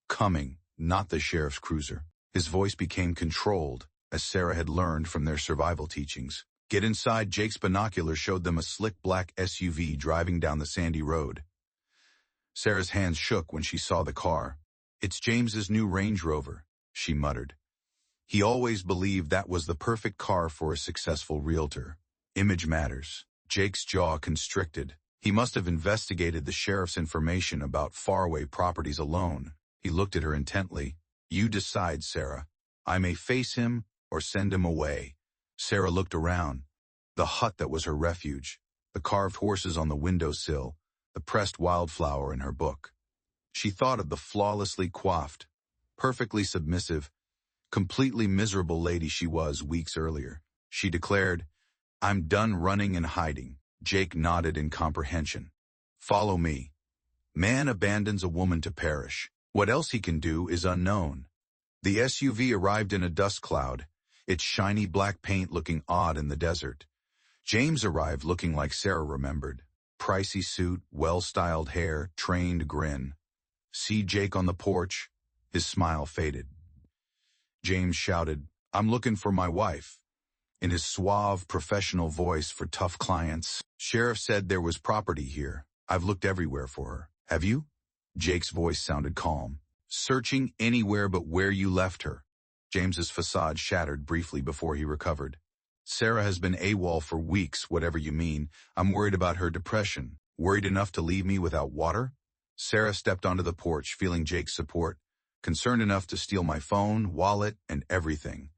Coming, not the sheriff's cruiser. His voice became controlled, as Sarah had learned from their survival teachings. Get inside. Jake's binoculars showed them a slick black SUV driving down the sandy road. Sarah's hands shook when she saw the car. It's James's new Range Rover, she muttered. He always believed that was the perfect car for a successful realtor. Image matters. Jake's jaw constricted. He must have investigated the sheriff's information about faraway properties alone. He looked at her intently. You decide, Sarah. I may face him or send him away. Sarah looked around. The hut that was her refuge, the carved horses on the windowsill, the pressed wildflower in her book. She thought of the flawlessly coiffed, perfectly submissive, completely miserable lady she was weeks earlier. She declared, I'm done running and hiding. Jake nodded in comprehension. Follow me. Man abandons a woman to perish. What else he can do is unknown. The SUV arrived in a dust cloud, its shiny black paint looking odd in the desert. James arrived looking like Sarah remembered. Pricey suit, well-styled hair, trained grin. See Jake on the porch? His smile faded. James shouted, I'm looking for my wife. In his suave, professional voice for tough clients, Sheriff said there was property here. I've looked everywhere for her. Have you? Jake's voice sounded calm. Searching anywhere but where you left her. James's facade shattered briefly before he recovered. Sarah has been AWOL for weeks, whatever you mean. I'm worried about her depression. Worried enough to leave me without water? Sarah stepped onto the porch, feeling Jake's support. Concerned enough to steal my phone, wallet, and everything.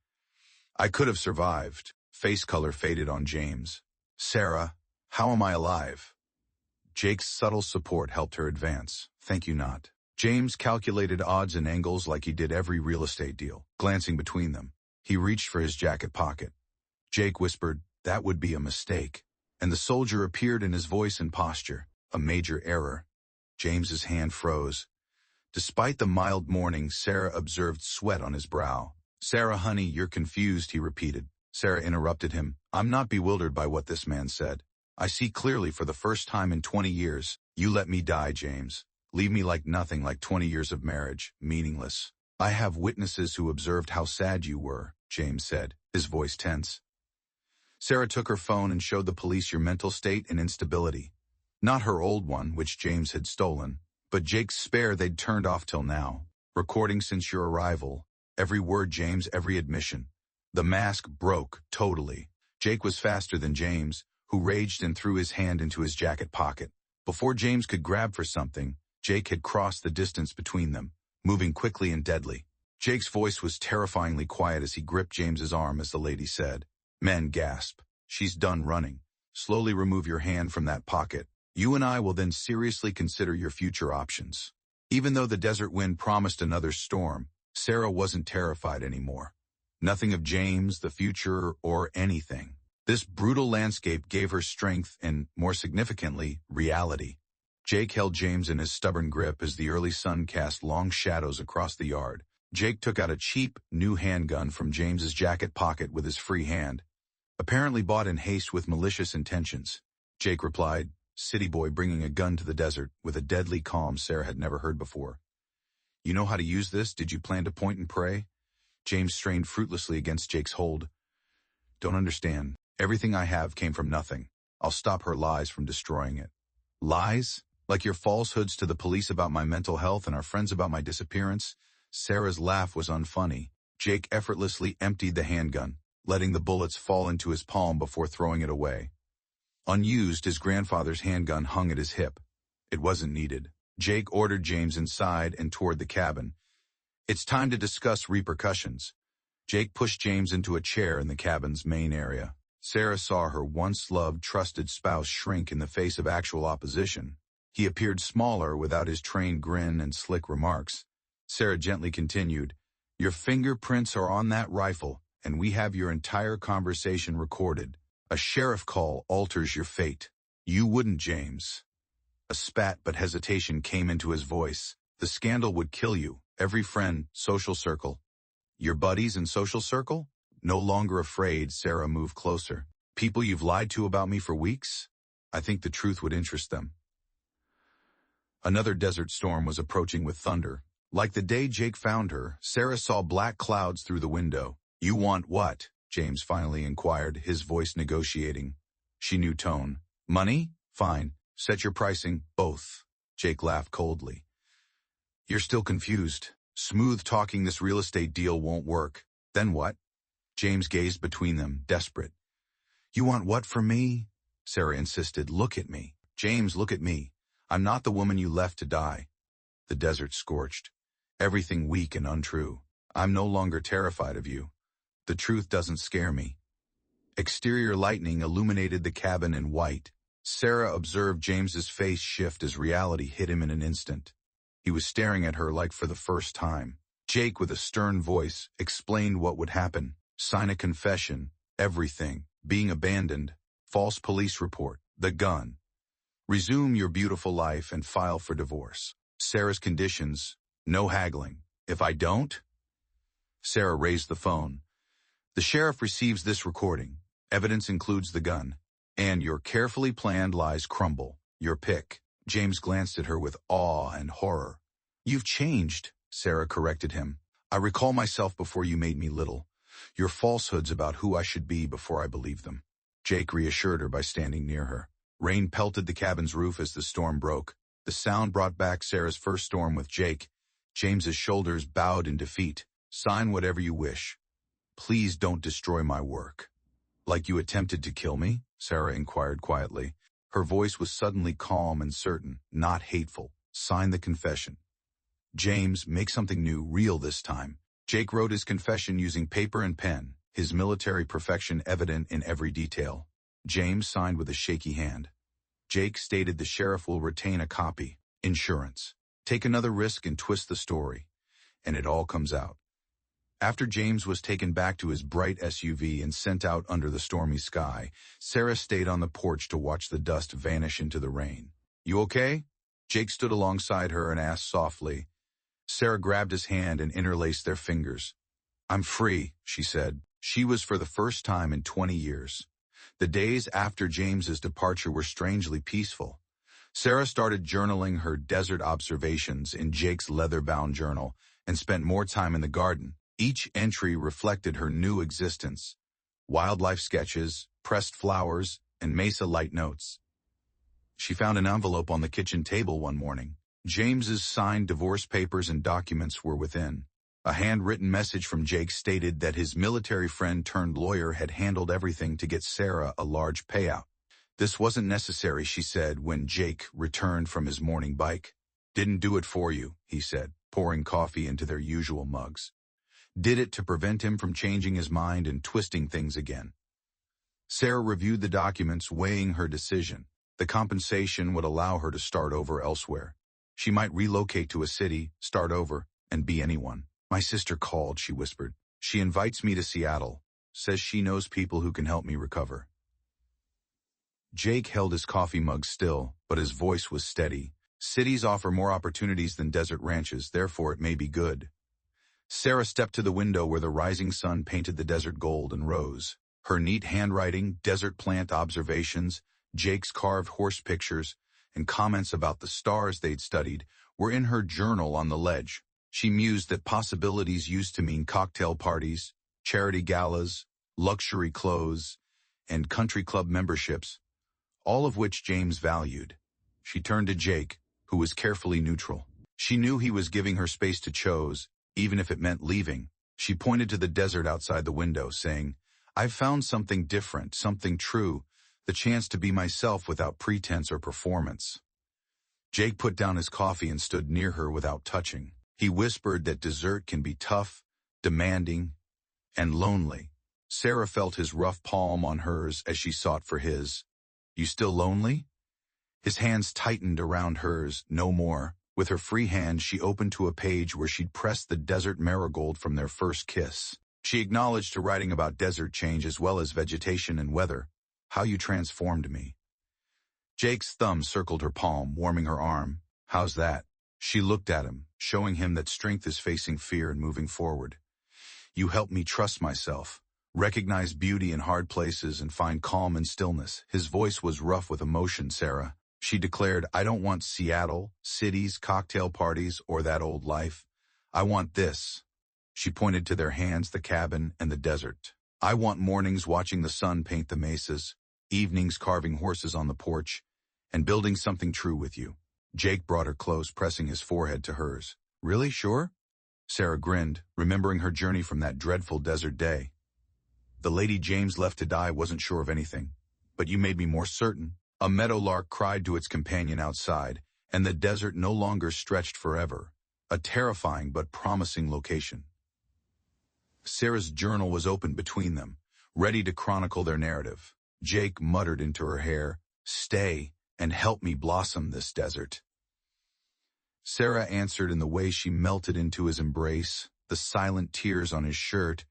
I could have survived. Face color faded on James. Sarah, how am I alive? Jake's subtle support helped her advance. Thank you not. James calculated odds and angles like he did every real estate deal. Glancing between them, he reached for his jacket pocket. Jake whispered, that would be a mistake. And the soldier appeared in his voice and posture. A major error. James's hand froze. Despite the mild morning, Sarah observed sweat on his brow. Sarah, honey, you're confused, he repeated. Sarah interrupted him. I'm not bewildered by what this man said. I see clearly for the first time in 20 years. You let me die, James. Leave me like nothing, like 20 years of marriage, meaningless. I have witnesses who observed how sad you were, James said, his voice tense. Sarah took her phone and showed the police your mental state and instability. Not her old one, which James had stolen, but Jake's spare they'd turned off till now. Recording since your arrival. Every word, James, every admission. The mask broke, totally. Jake was faster than James, who raged and threw his hand into his jacket pocket. Before James could grab for something, Jake had crossed the distance between them, moving quickly and deadly. Jake's voice was terrifyingly quiet as he gripped James's arm as the lady said. Men gasped. She's done running. Slowly remove your hand from that pocket. You and I will then seriously consider your future options. Even though the desert wind promised another storm, Sarah wasn't terrified anymore. Nothing of James, the future, or anything. This brutal landscape gave her strength and, more significantly, reality. Jake held James in his stubborn grip as the early sun cast long shadows across the yard. Jake took out a cheap, new handgun from James's jacket pocket with his free hand. Apparently bought in haste with malicious intentions. Jake replied, city boy bringing a gun to the desert, with a deadly calm Sarah had never heard before. You know how to use this? Did you plan to point and pray? James strained fruitlessly against Jake's hold. Don't understand. Everything I have came from nothing. I'll stop her lies from destroying it. Lies? Like your falsehoods to the police about my mental health and our friends about my disappearance? Sarah's laugh was unfunny. Jake effortlessly emptied the handgun, letting the bullets fall into his palm before throwing it away. Unused, his grandfather's handgun hung at his hip. It wasn't needed. Jake ordered James inside and toward the cabin. It's time to discuss repercussions. Jake pushed James into a chair in the cabin's main area. Sarah saw her once-loved, trusted spouse shrink in the face of actual opposition. He appeared smaller without his trained grin and slick remarks. Sarah gently continued, your fingerprints are on that rifle, and we have your entire conversation recorded. A sheriff call alters your fate. You wouldn't, James. A spat but hesitation came into his voice. The scandal would kill you, Every friend, social circle. Your buddies in social circle? No longer afraid, Sarah moved closer. People you've lied to about me for weeks? I think the truth would interest them. Another desert storm was approaching with thunder. Like the day Jake found her, Sarah saw black clouds through the window. You want what? James finally inquired, his voice negotiating. She knew tone. Money? Fine. Set your pricing, both. Jake laughed coldly. You're still confused. Smooth talking this real estate deal won't work. Then what? James gazed between them, desperate. You want what from me? Sarah insisted. Look at me. James, look at me. I'm not the woman you left to die. The desert scorched. Everything weak and untrue. I'm no longer terrified of you. The truth doesn't scare me. Exterior lightning illuminated the cabin in white. Sarah observed James's face shift as reality hit him in an instant. He was staring at her like for the first time. Jake, with a stern voice, explained what would happen. Sign a confession, everything, being abandoned, false police report, the gun. Resume your beautiful life and file for divorce. Sarah's conditions, no haggling. If I don't? Sarah raised the phone. The sheriff receives this recording. Evidence includes the gun. And your carefully planned lies crumble. Your pick. James glanced at her with awe and horror. You've changed, Sarah corrected him. I recall myself before you made me little. Your falsehoods about who I should be before I believed them. Jake reassured her by standing near her. Rain pelted the cabin's roof as the storm broke. The sound brought back Sarah's first storm with Jake. James's shoulders bowed in defeat. Sign whatever you wish. Please don't destroy my work. Like you attempted to kill me? Sarah inquired quietly. Her voice was suddenly calm and certain, not hateful. Sign the confession. James, make something new, real this time. Jake wrote his confession using paper and pen, his military perfection evident in every detail. James signed with a shaky hand. Jake stated the sheriff will retain a copy. Insurance. Take another risk and twist the story. And it all comes out. After James was taken back to his bright SUV and sent out under the stormy sky, Sarah stayed on the porch to watch the dust vanish into the rain. You okay? Jake stood alongside her and asked softly. Sarah grabbed his hand and interlaced their fingers. I'm free, she said. She was for the first time in 20 years. The days after James's departure were strangely peaceful. Sarah started journaling her desert observations in Jake's leather-bound journal and spent more time in the garden. Each entry reflected her new existence. Wildlife sketches, pressed flowers, and mesa light notes. She found an envelope on the kitchen table one morning. James's signed divorce papers and documents were within. A handwritten message from Jake stated that his military friend turned lawyer had handled everything to get Sarah a large payout. This wasn't necessary, she said, when Jake returned from his morning bike. Didn't do it for you, he said, pouring coffee into their usual mugs. Did it to prevent him from changing his mind and twisting things again. Sarah reviewed the documents, weighing her decision. The compensation would allow her to start over elsewhere. She might relocate to a city, start over, and be anyone. My sister called, she whispered. She invites me to Seattle, says she knows people who can help me recover. Jake held his coffee mug still, but his voice was steady. Cities offer more opportunities than desert ranches, therefore it may be good. Sarah stepped to the window where the rising sun painted the desert gold and rose. Her neat handwriting, desert plant observations, Jake's carved horse pictures, and comments about the stars they'd studied were in her journal on the ledge. She mused that possibilities used to mean cocktail parties, charity galas, luxury clothes, and country club memberships, all of which James valued. She turned to Jake, who was carefully neutral. She knew he was giving her space to choose, even if it meant leaving. She pointed to the desert outside the window, saying, I've found something different, something true, the chance to be myself without pretense or performance. Jake put down his coffee and stood near her without touching. He whispered that desert can be tough, demanding, and lonely. Sarah felt his rough palm on hers as she sought for his. You still lonely? His hands tightened around hers, no more. With her free hand, she opened to a page where she'd pressed the desert marigold from their first kiss. She acknowledged to writing about desert change as well as vegetation and weather. How you transformed me. Jake's thumb circled her palm, warming her arm. How's that? She looked at him, showing him that strength is facing fear and moving forward. You help me trust myself, recognize beauty in hard places and find calm in stillness. His voice was rough with emotion, Sarah. She declared, I don't want Seattle, cities, cocktail parties, or that old life. I want this. She pointed to their hands, the cabin, and the desert. I want mornings watching the sun paint the mesas, evenings carving horses on the porch, and building something true with you. Jake brought her close, pressing his forehead to hers. Really, sure? Sarah grinned, remembering her journey from that dreadful desert day. The lady James left to die wasn't sure of anything, but you made me more certain. A meadowlark cried to its companion outside, and the desert no longer stretched forever, a terrifying but promising location. Sarah's journal was open between them, ready to chronicle their narrative. Jake muttered into her hair, Stay and help me blossom this desert. Sarah answered in the way she melted into his embrace, the silent tears on his shirt,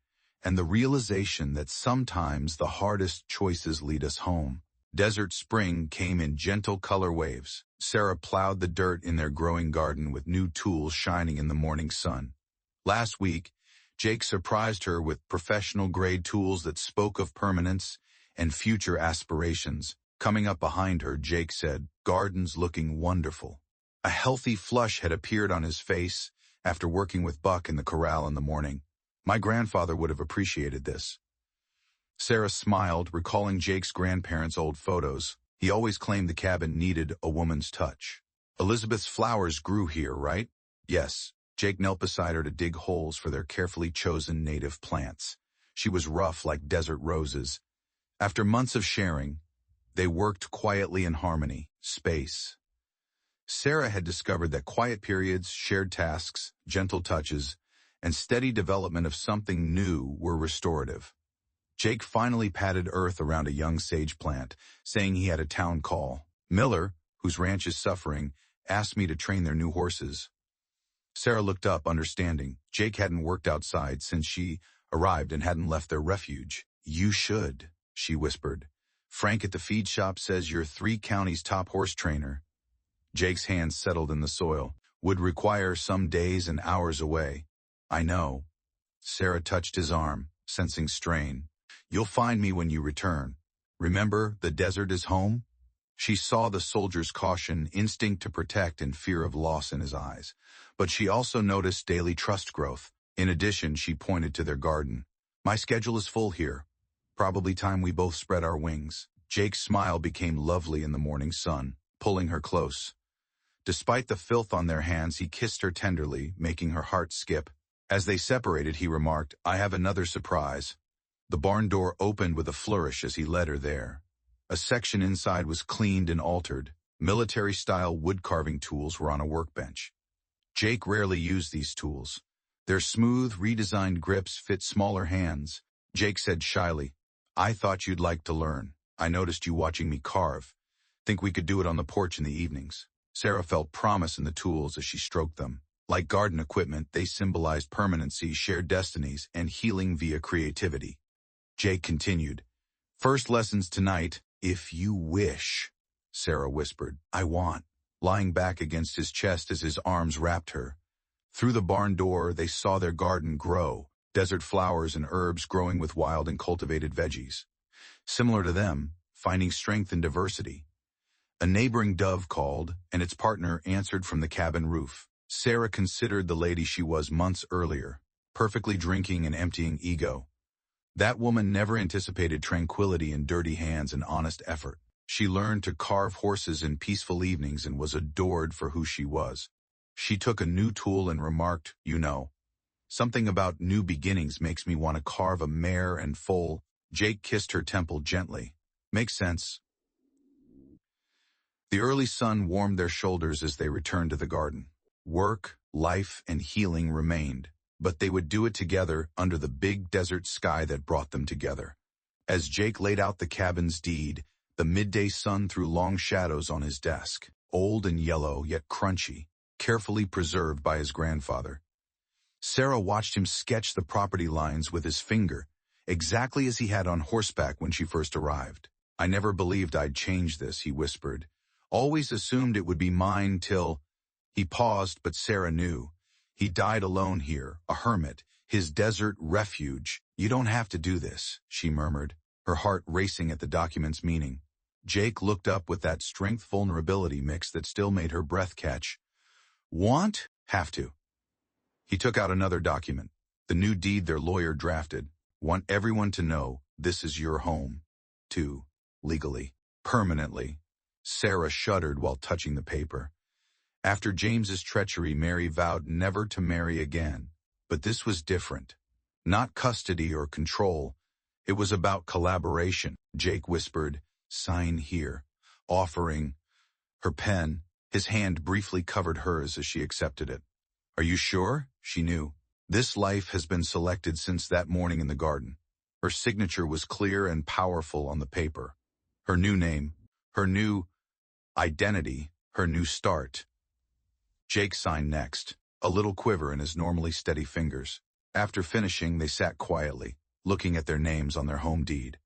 and the realization that sometimes the hardest choices lead us home. Desert spring came in gentle color waves. Sarah plowed the dirt in their growing garden with new tools shining in the morning sun. Last week, Jake surprised her with professional-grade tools that spoke of permanence and future aspirations. Coming up behind her, Jake said, Garden's looking wonderful. A healthy flush had appeared on his face after working with Buck in the corral in the morning. My grandfather would have appreciated this. Sarah smiled, recalling Jake's grandparents' old photos. He always claimed the cabin needed a woman's touch. Elizabeth's flowers grew here, right? Yes. Jake knelt beside her to dig holes for their carefully chosen native plants. She was rough like desert roses. After months of sharing, they worked quietly in harmony, space. Sarah had discovered that quiet periods, shared tasks, gentle touches, and steady development of something new were restorative. Jake finally patted earth around a young sage plant, saying he had a town call. Miller, whose ranch is suffering, asked me to train their new horses. Sarah looked up, understanding. Jake hadn't worked outside since she arrived and hadn't left their refuge. You should, she whispered. Frank at the feed shop says you're 3 counties' top horse trainer. Jake's hands settled in the soil. Would require some days and hours away. I know. Sarah touched his arm, sensing strain. You'll find me when you return. Remember, the desert is home? She saw the soldier's caution, instinct to protect, and fear of loss in his eyes. But she also noticed daily trust growth. In addition, she pointed to their garden. My schedule is full here. Probably time we both spread our wings. Jake's smile became lovely in the morning sun, pulling her close. Despite the filth on their hands, he kissed her tenderly, making her heart skip. As they separated, he remarked, I have another surprise. The barn door opened with a flourish as he led her there. A section inside was cleaned and altered. Military-style wood-carving tools were on a workbench. Jake rarely used these tools. Their smooth, redesigned grips fit smaller hands. Jake said shyly, I thought you'd like to learn. I noticed you watching me carve. Think we could do it on the porch in the evenings. Sarah felt promise in the tools as she stroked them. Like garden equipment, they symbolized permanency, shared destinies, and healing via creativity. Jake continued, First lessons tonight, if you wish, Sarah whispered. I want. Lying back against his chest as his arms wrapped her. Through the barn door, they saw their garden grow, desert flowers and herbs growing with wild and cultivated veggies. Similar to them, finding strength in diversity. A neighboring dove called, and its partner answered from the cabin roof. Sarah considered the lady she was months earlier, perfectly drinking and emptying ego. That woman never anticipated tranquility in dirty hands and honest effort. She learned to carve horses in peaceful evenings and was adored for who she was. She took a new tool and remarked, something about new beginnings makes me want to carve a mare and foal. Jake kissed her temple gently. Makes sense. The early sun warmed their shoulders as they returned to the garden. Work, life, and healing remained, but they would do it together under the big desert sky that brought them together. As Jake laid out the cabin's deed, the midday sun threw long shadows on his desk, old and yellow yet crunchy, carefully preserved by his grandfather. Sarah watched him sketch the property lines with his finger, exactly as he had on horseback when she first arrived. I never believed I'd change this, he whispered. Always assumed it would be mine till... He paused, but Sarah knew. He died alone here, a hermit, his desert refuge. You don't have to do this, she murmured, her heart racing at the document's meaning. Jake looked up with that strength-vulnerability mix that still made her breath catch. Want? Have to. He took out another document, the new deed their lawyer drafted. Want everyone to know this is your home. To, legally, permanently. Sarah shuddered while touching the paper. After James's treachery, Mary vowed never to marry again. But this was different. Not custody or control. It was about collaboration. Jake whispered, "Sign here," offering her pen. His hand briefly covered hers as she accepted it. Are you sure? She knew. This life has been selected since that morning in the garden. Her signature was clear and powerful on the paper. Her new name, her new identity, her new start. Jake signed next, a little quiver in his normally steady fingers. After finishing, they sat quietly, looking at their names on their home deed.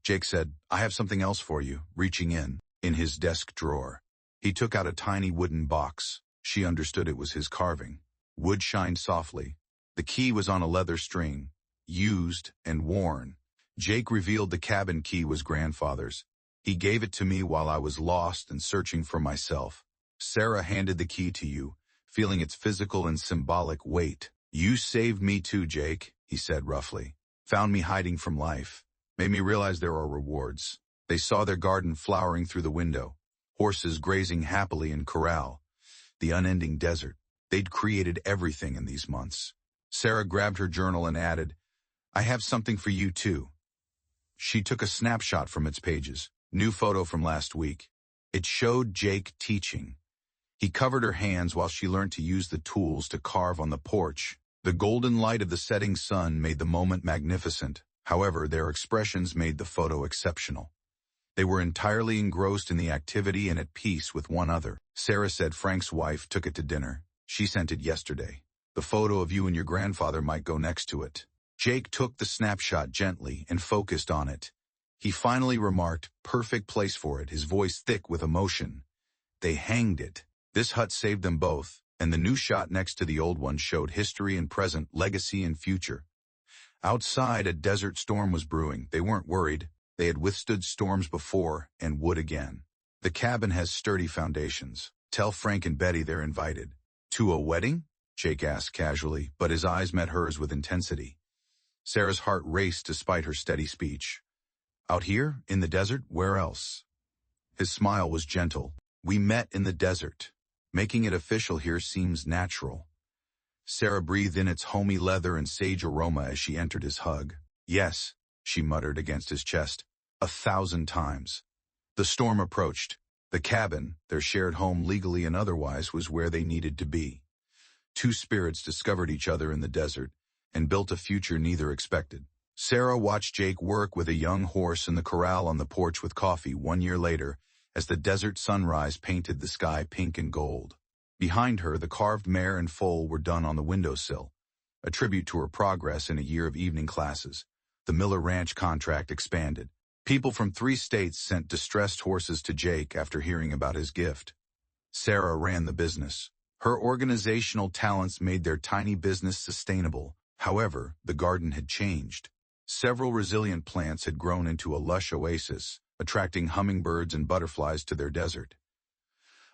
Jake said, "I have something else for you," reaching in his desk drawer. He took out a tiny wooden box. She understood it was his carving. Wood shined softly. The key was on a leather string, used and worn. Jake revealed the cabin key was grandfather's. He gave it to me while I was lost and searching for myself. Sarah handed the key to you, feeling its physical and symbolic weight. You saved me too, Jake, he said roughly. Found me hiding from life. Made me realize there are rewards. They saw their garden flowering through the window, horses grazing happily in corral, the unending desert. They'd created everything in these months. Sarah grabbed her journal and added, "I have something for you too." She took a snapshot from its pages, new photo from last week. It showed Jake teaching. He covered her hands while she learned to use the tools to carve on the porch. The golden light of the setting sun made the moment magnificent. However, their expressions made the photo exceptional. They were entirely engrossed in the activity and at peace with one another. Sarah said Frank's wife took it to dinner. She sent it yesterday. The photo of you and your grandfather might go next to it. Jake took the snapshot gently and focused on it. He finally remarked, "Perfect place for it," his voice thick with emotion. They hanged it. This hut saved them both, and the new shot next to the old one showed history and present, legacy and future. Outside, a desert storm was brewing. They weren't worried. They had withstood storms before and would again. The cabin has sturdy foundations. Tell Frank and Betty they're invited. To a wedding? Jake asked casually, but his eyes met hers with intensity. Sarah's heart raced despite her steady speech. Out here, in the desert, where else? His smile was gentle. We met in the desert. Making it official here seems natural. Sarah breathed in its homey leather and sage aroma as she entered his hug. Yes, she muttered against his chest, 1,000 times. The storm approached. The cabin, their shared home legally and otherwise, was where they needed to be. Two spirits discovered each other in the desert and built a future neither expected. Sarah watched Jake work with a young horse in the corral on the porch with coffee 1 year later as the desert sunrise painted the sky pink and gold. Behind her, the carved mare and foal were done on the windowsill, a tribute to her progress in a year of evening classes. The Miller Ranch contract expanded. People from 3 states sent distressed horses to Jake after hearing about his gift. Sarah ran the business. Her organizational talents made their tiny business sustainable. However, the garden had changed. Several resilient plants had grown into a lush oasis, attracting hummingbirds and butterflies to their desert.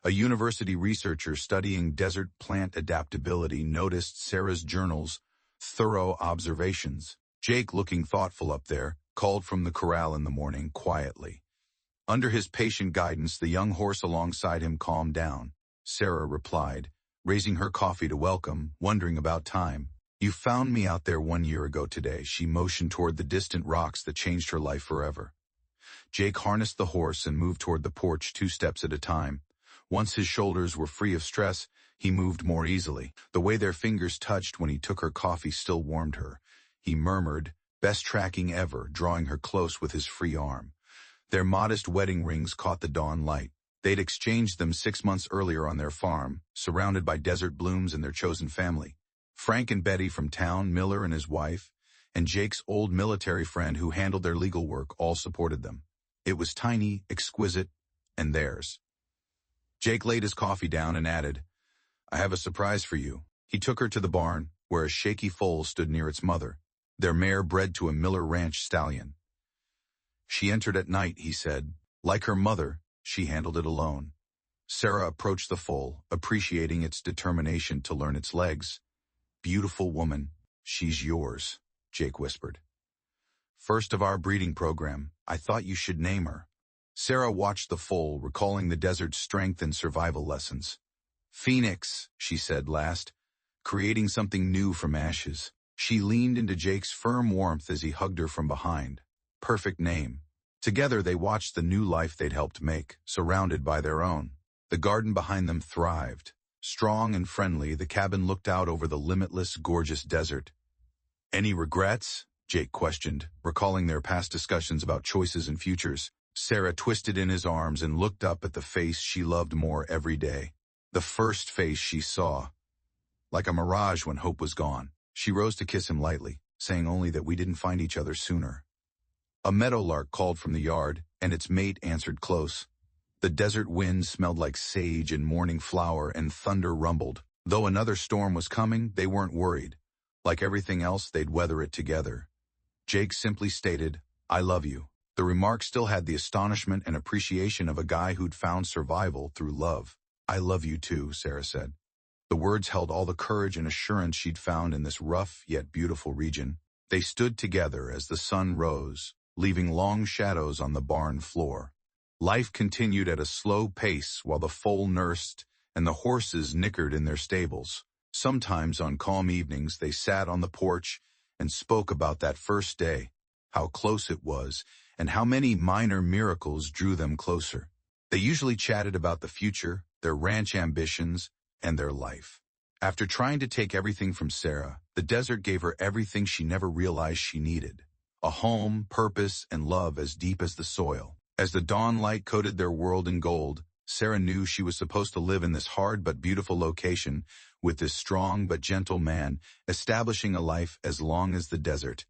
A university researcher studying desert plant adaptability noticed Sarah's journal's thorough observations. Jake, looking thoughtful up there, called from the corral in the morning quietly. Under his patient guidance, the young horse alongside him calmed down. Sarah replied, raising her coffee to welcome, wondering about time. You found me out there 1 year ago today. She motioned toward the distant rocks that changed her life forever. Jake harnessed the horse and moved toward the porch 2 steps at a time. Once his shoulders were free of stress, he moved more easily. The way their fingers touched when he took her coffee still warmed her. He murmured, best tracking ever, drawing her close with his free arm. Their modest wedding rings caught the dawn light. They'd exchanged them 6 months earlier on their farm, surrounded by desert blooms and their chosen family. Frank and Betty from town, Miller and his wife, and Jake's old military friend who handled their legal work all supported them. It was tiny, exquisite, and theirs. Jake laid his coffee down and added, I have a surprise for you. He took her to the barn, where a shaky foal stood near its mother, their mare bred to a Miller Ranch stallion. She entered at night, he said. Like her mother, she handled it alone. Sarah approached the foal, appreciating its determination to learn its legs. Beautiful woman, she's yours, Jake whispered. First of our breeding program, I thought you should name her. Sarah watched the foal, recalling the desert's strength and survival lessons. Phoenix, she said last, creating something new from ashes. She leaned into Jake's firm warmth as he hugged her from behind. Perfect name. Together they watched the new life they'd helped make, surrounded by their own. The garden behind them thrived. Strong and friendly, the cabin looked out over the limitless, gorgeous desert. Any regrets? Jake questioned, recalling their past discussions about choices and futures. Sarah twisted in his arms and looked up at the face she loved more every day. The first face she saw. Like a mirage when hope was gone. She rose to kiss him lightly, saying only that we didn't find each other sooner. A meadowlark called from the yard, and its mate answered close. The desert wind smelled like sage and morning flower, and thunder rumbled. Though another storm was coming, they weren't worried. Like everything else, they'd weather it together. Jake simply stated, I love you. The remark still had the astonishment and appreciation of a guy who'd found survival through love. I love you too, Sarah said. The words held all the courage and assurance she'd found in this rough yet beautiful region. They stood together as the sun rose, leaving long shadows on the barn floor. Life continued at a slow pace while the foal nursed and the horses nickered in their stables. Sometimes on calm evenings they sat on the porch and spoke about that first day, how close it was, and how many minor miracles drew them closer. They usually chatted about the future, their ranch ambitions, and their life. After trying to take everything from Sarah, the desert gave her everything she never realized she needed. A home, purpose, and love as deep as the soil. As the dawn light coated their world in gold, Sarah knew she was supposed to live in this hard but beautiful location with this strong but gentle man, establishing a life as long as the desert.